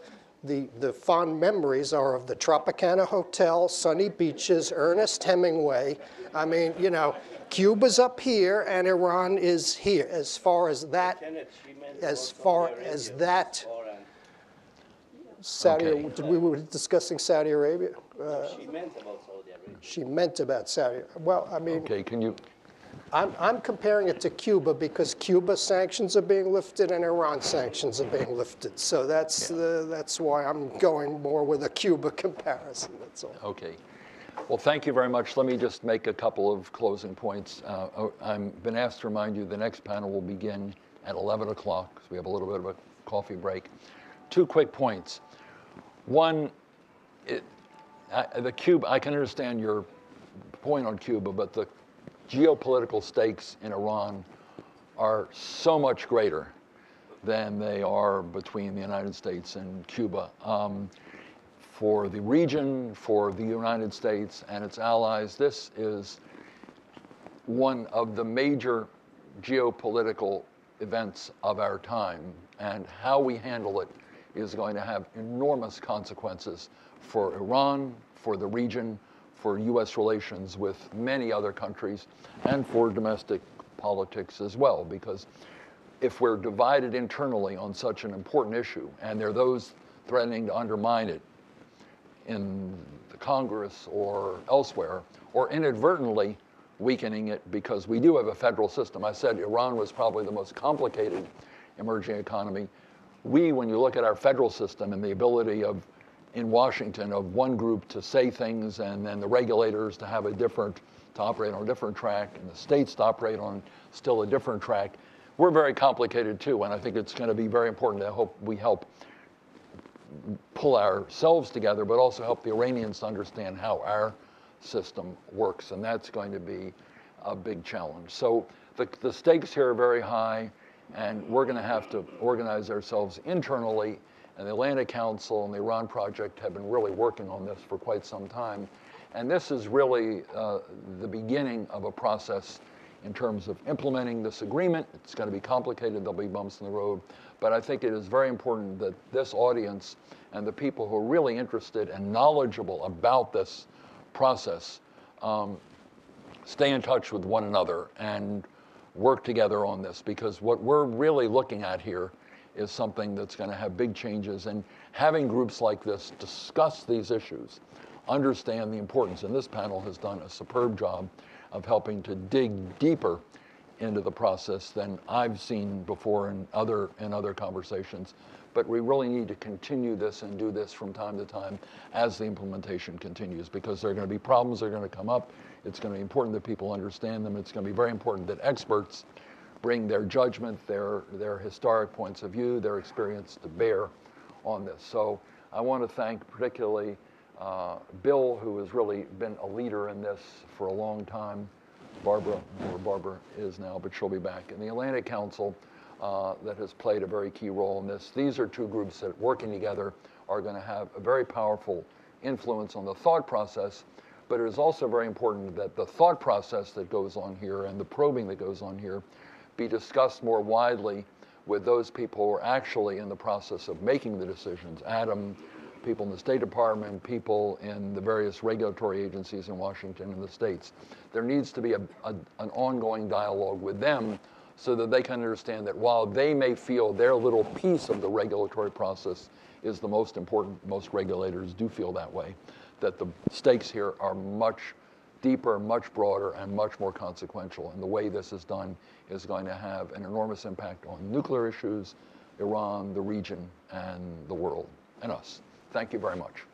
the fond memories are of the Tropicana Hotel, sunny beaches, Ernest Hemingway. I mean, Cuba's up here and Iran is here. As far as that, we were discussing Saudi Arabia. She meant about Saudi Arabia. She meant about Saudi. Well, I mean. Okay, can you? I'm comparing it to Cuba because Cuba sanctions are being lifted and Iran sanctions are being lifted. So that's why I'm going more with a Cuba comparison. That's all. Okay. Well, thank you very much. Let me just make a couple of closing points. I've been asked to remind you the next panel will begin at 11 o'clock, so we have a little bit of a coffee break. 2 quick points. One, I can understand your point on Cuba, but the geopolitical stakes in Iran are so much greater than they are between the United States and Cuba. For the region, for the United States and its allies, this is one of the major geopolitical events of our time, and how we handle it is going to have enormous consequences for Iran, for the region, for U.S. relations with many other countries, and for domestic politics as well, because if we're divided internally on such an important issue, and there are those threatening to undermine it in the Congress or elsewhere, or inadvertently weakening it, because we do have a federal system. I said Iran was probably the most complicated emerging economy. When you look at our federal system and the ability in Washington of one group to say things and then the regulators to operate on a different track and the states to operate on still a different track, we're very complicated too, and I think it's going to be very important that we help pull ourselves together, but also help the Iranians to understand how our system works, and that's going to be a big challenge. So the stakes here are very high, and we're going to have to organize ourselves internally, and the Atlantic Council and the Iran Project have been really working on this for quite some time, and this is really the beginning of a process in terms of implementing this agreement. It's going to be complicated, there'll be bumps in the road, but I think it is very important that this audience and the people who are really interested and knowledgeable about this process stay in touch with one another and work together on this, because what we're really looking at here is something that's going to have big changes, and having groups like this discuss these issues, understand the importance, and this panel has done a superb job of helping to dig deeper into the process than I've seen before in other conversations. But we really need to continue this and do this from time to time as the implementation continues, because there are going to be problems that are going to come up. It's going to be important that people understand them. It's going to be very important that experts bring their judgment, their historic points of view, their experience to bear on this. So I want to thank particularly Bill, who has really been a leader in this for a long time. Barbara is now, but she'll be back. And the Atlantic Council that has played a very key role in this. These are two groups that, working together, are going to have a very powerful influence on the thought process, but it is also very important that the thought process that goes on here and the probing that goes on here be discussed more widely with those people who are actually in the process of making the decisions. Adam, people in the State Department, people in the various regulatory agencies in Washington and the states. There needs to be an ongoing dialogue with them so that they can understand that while they may feel their little piece of the regulatory process is the most important, most regulators do feel that way, that the stakes here are much deeper, much broader, and much more consequential. And the way this is done is going to have an enormous impact on nuclear issues, Iran, the region, and the world, and us. Thank you very much.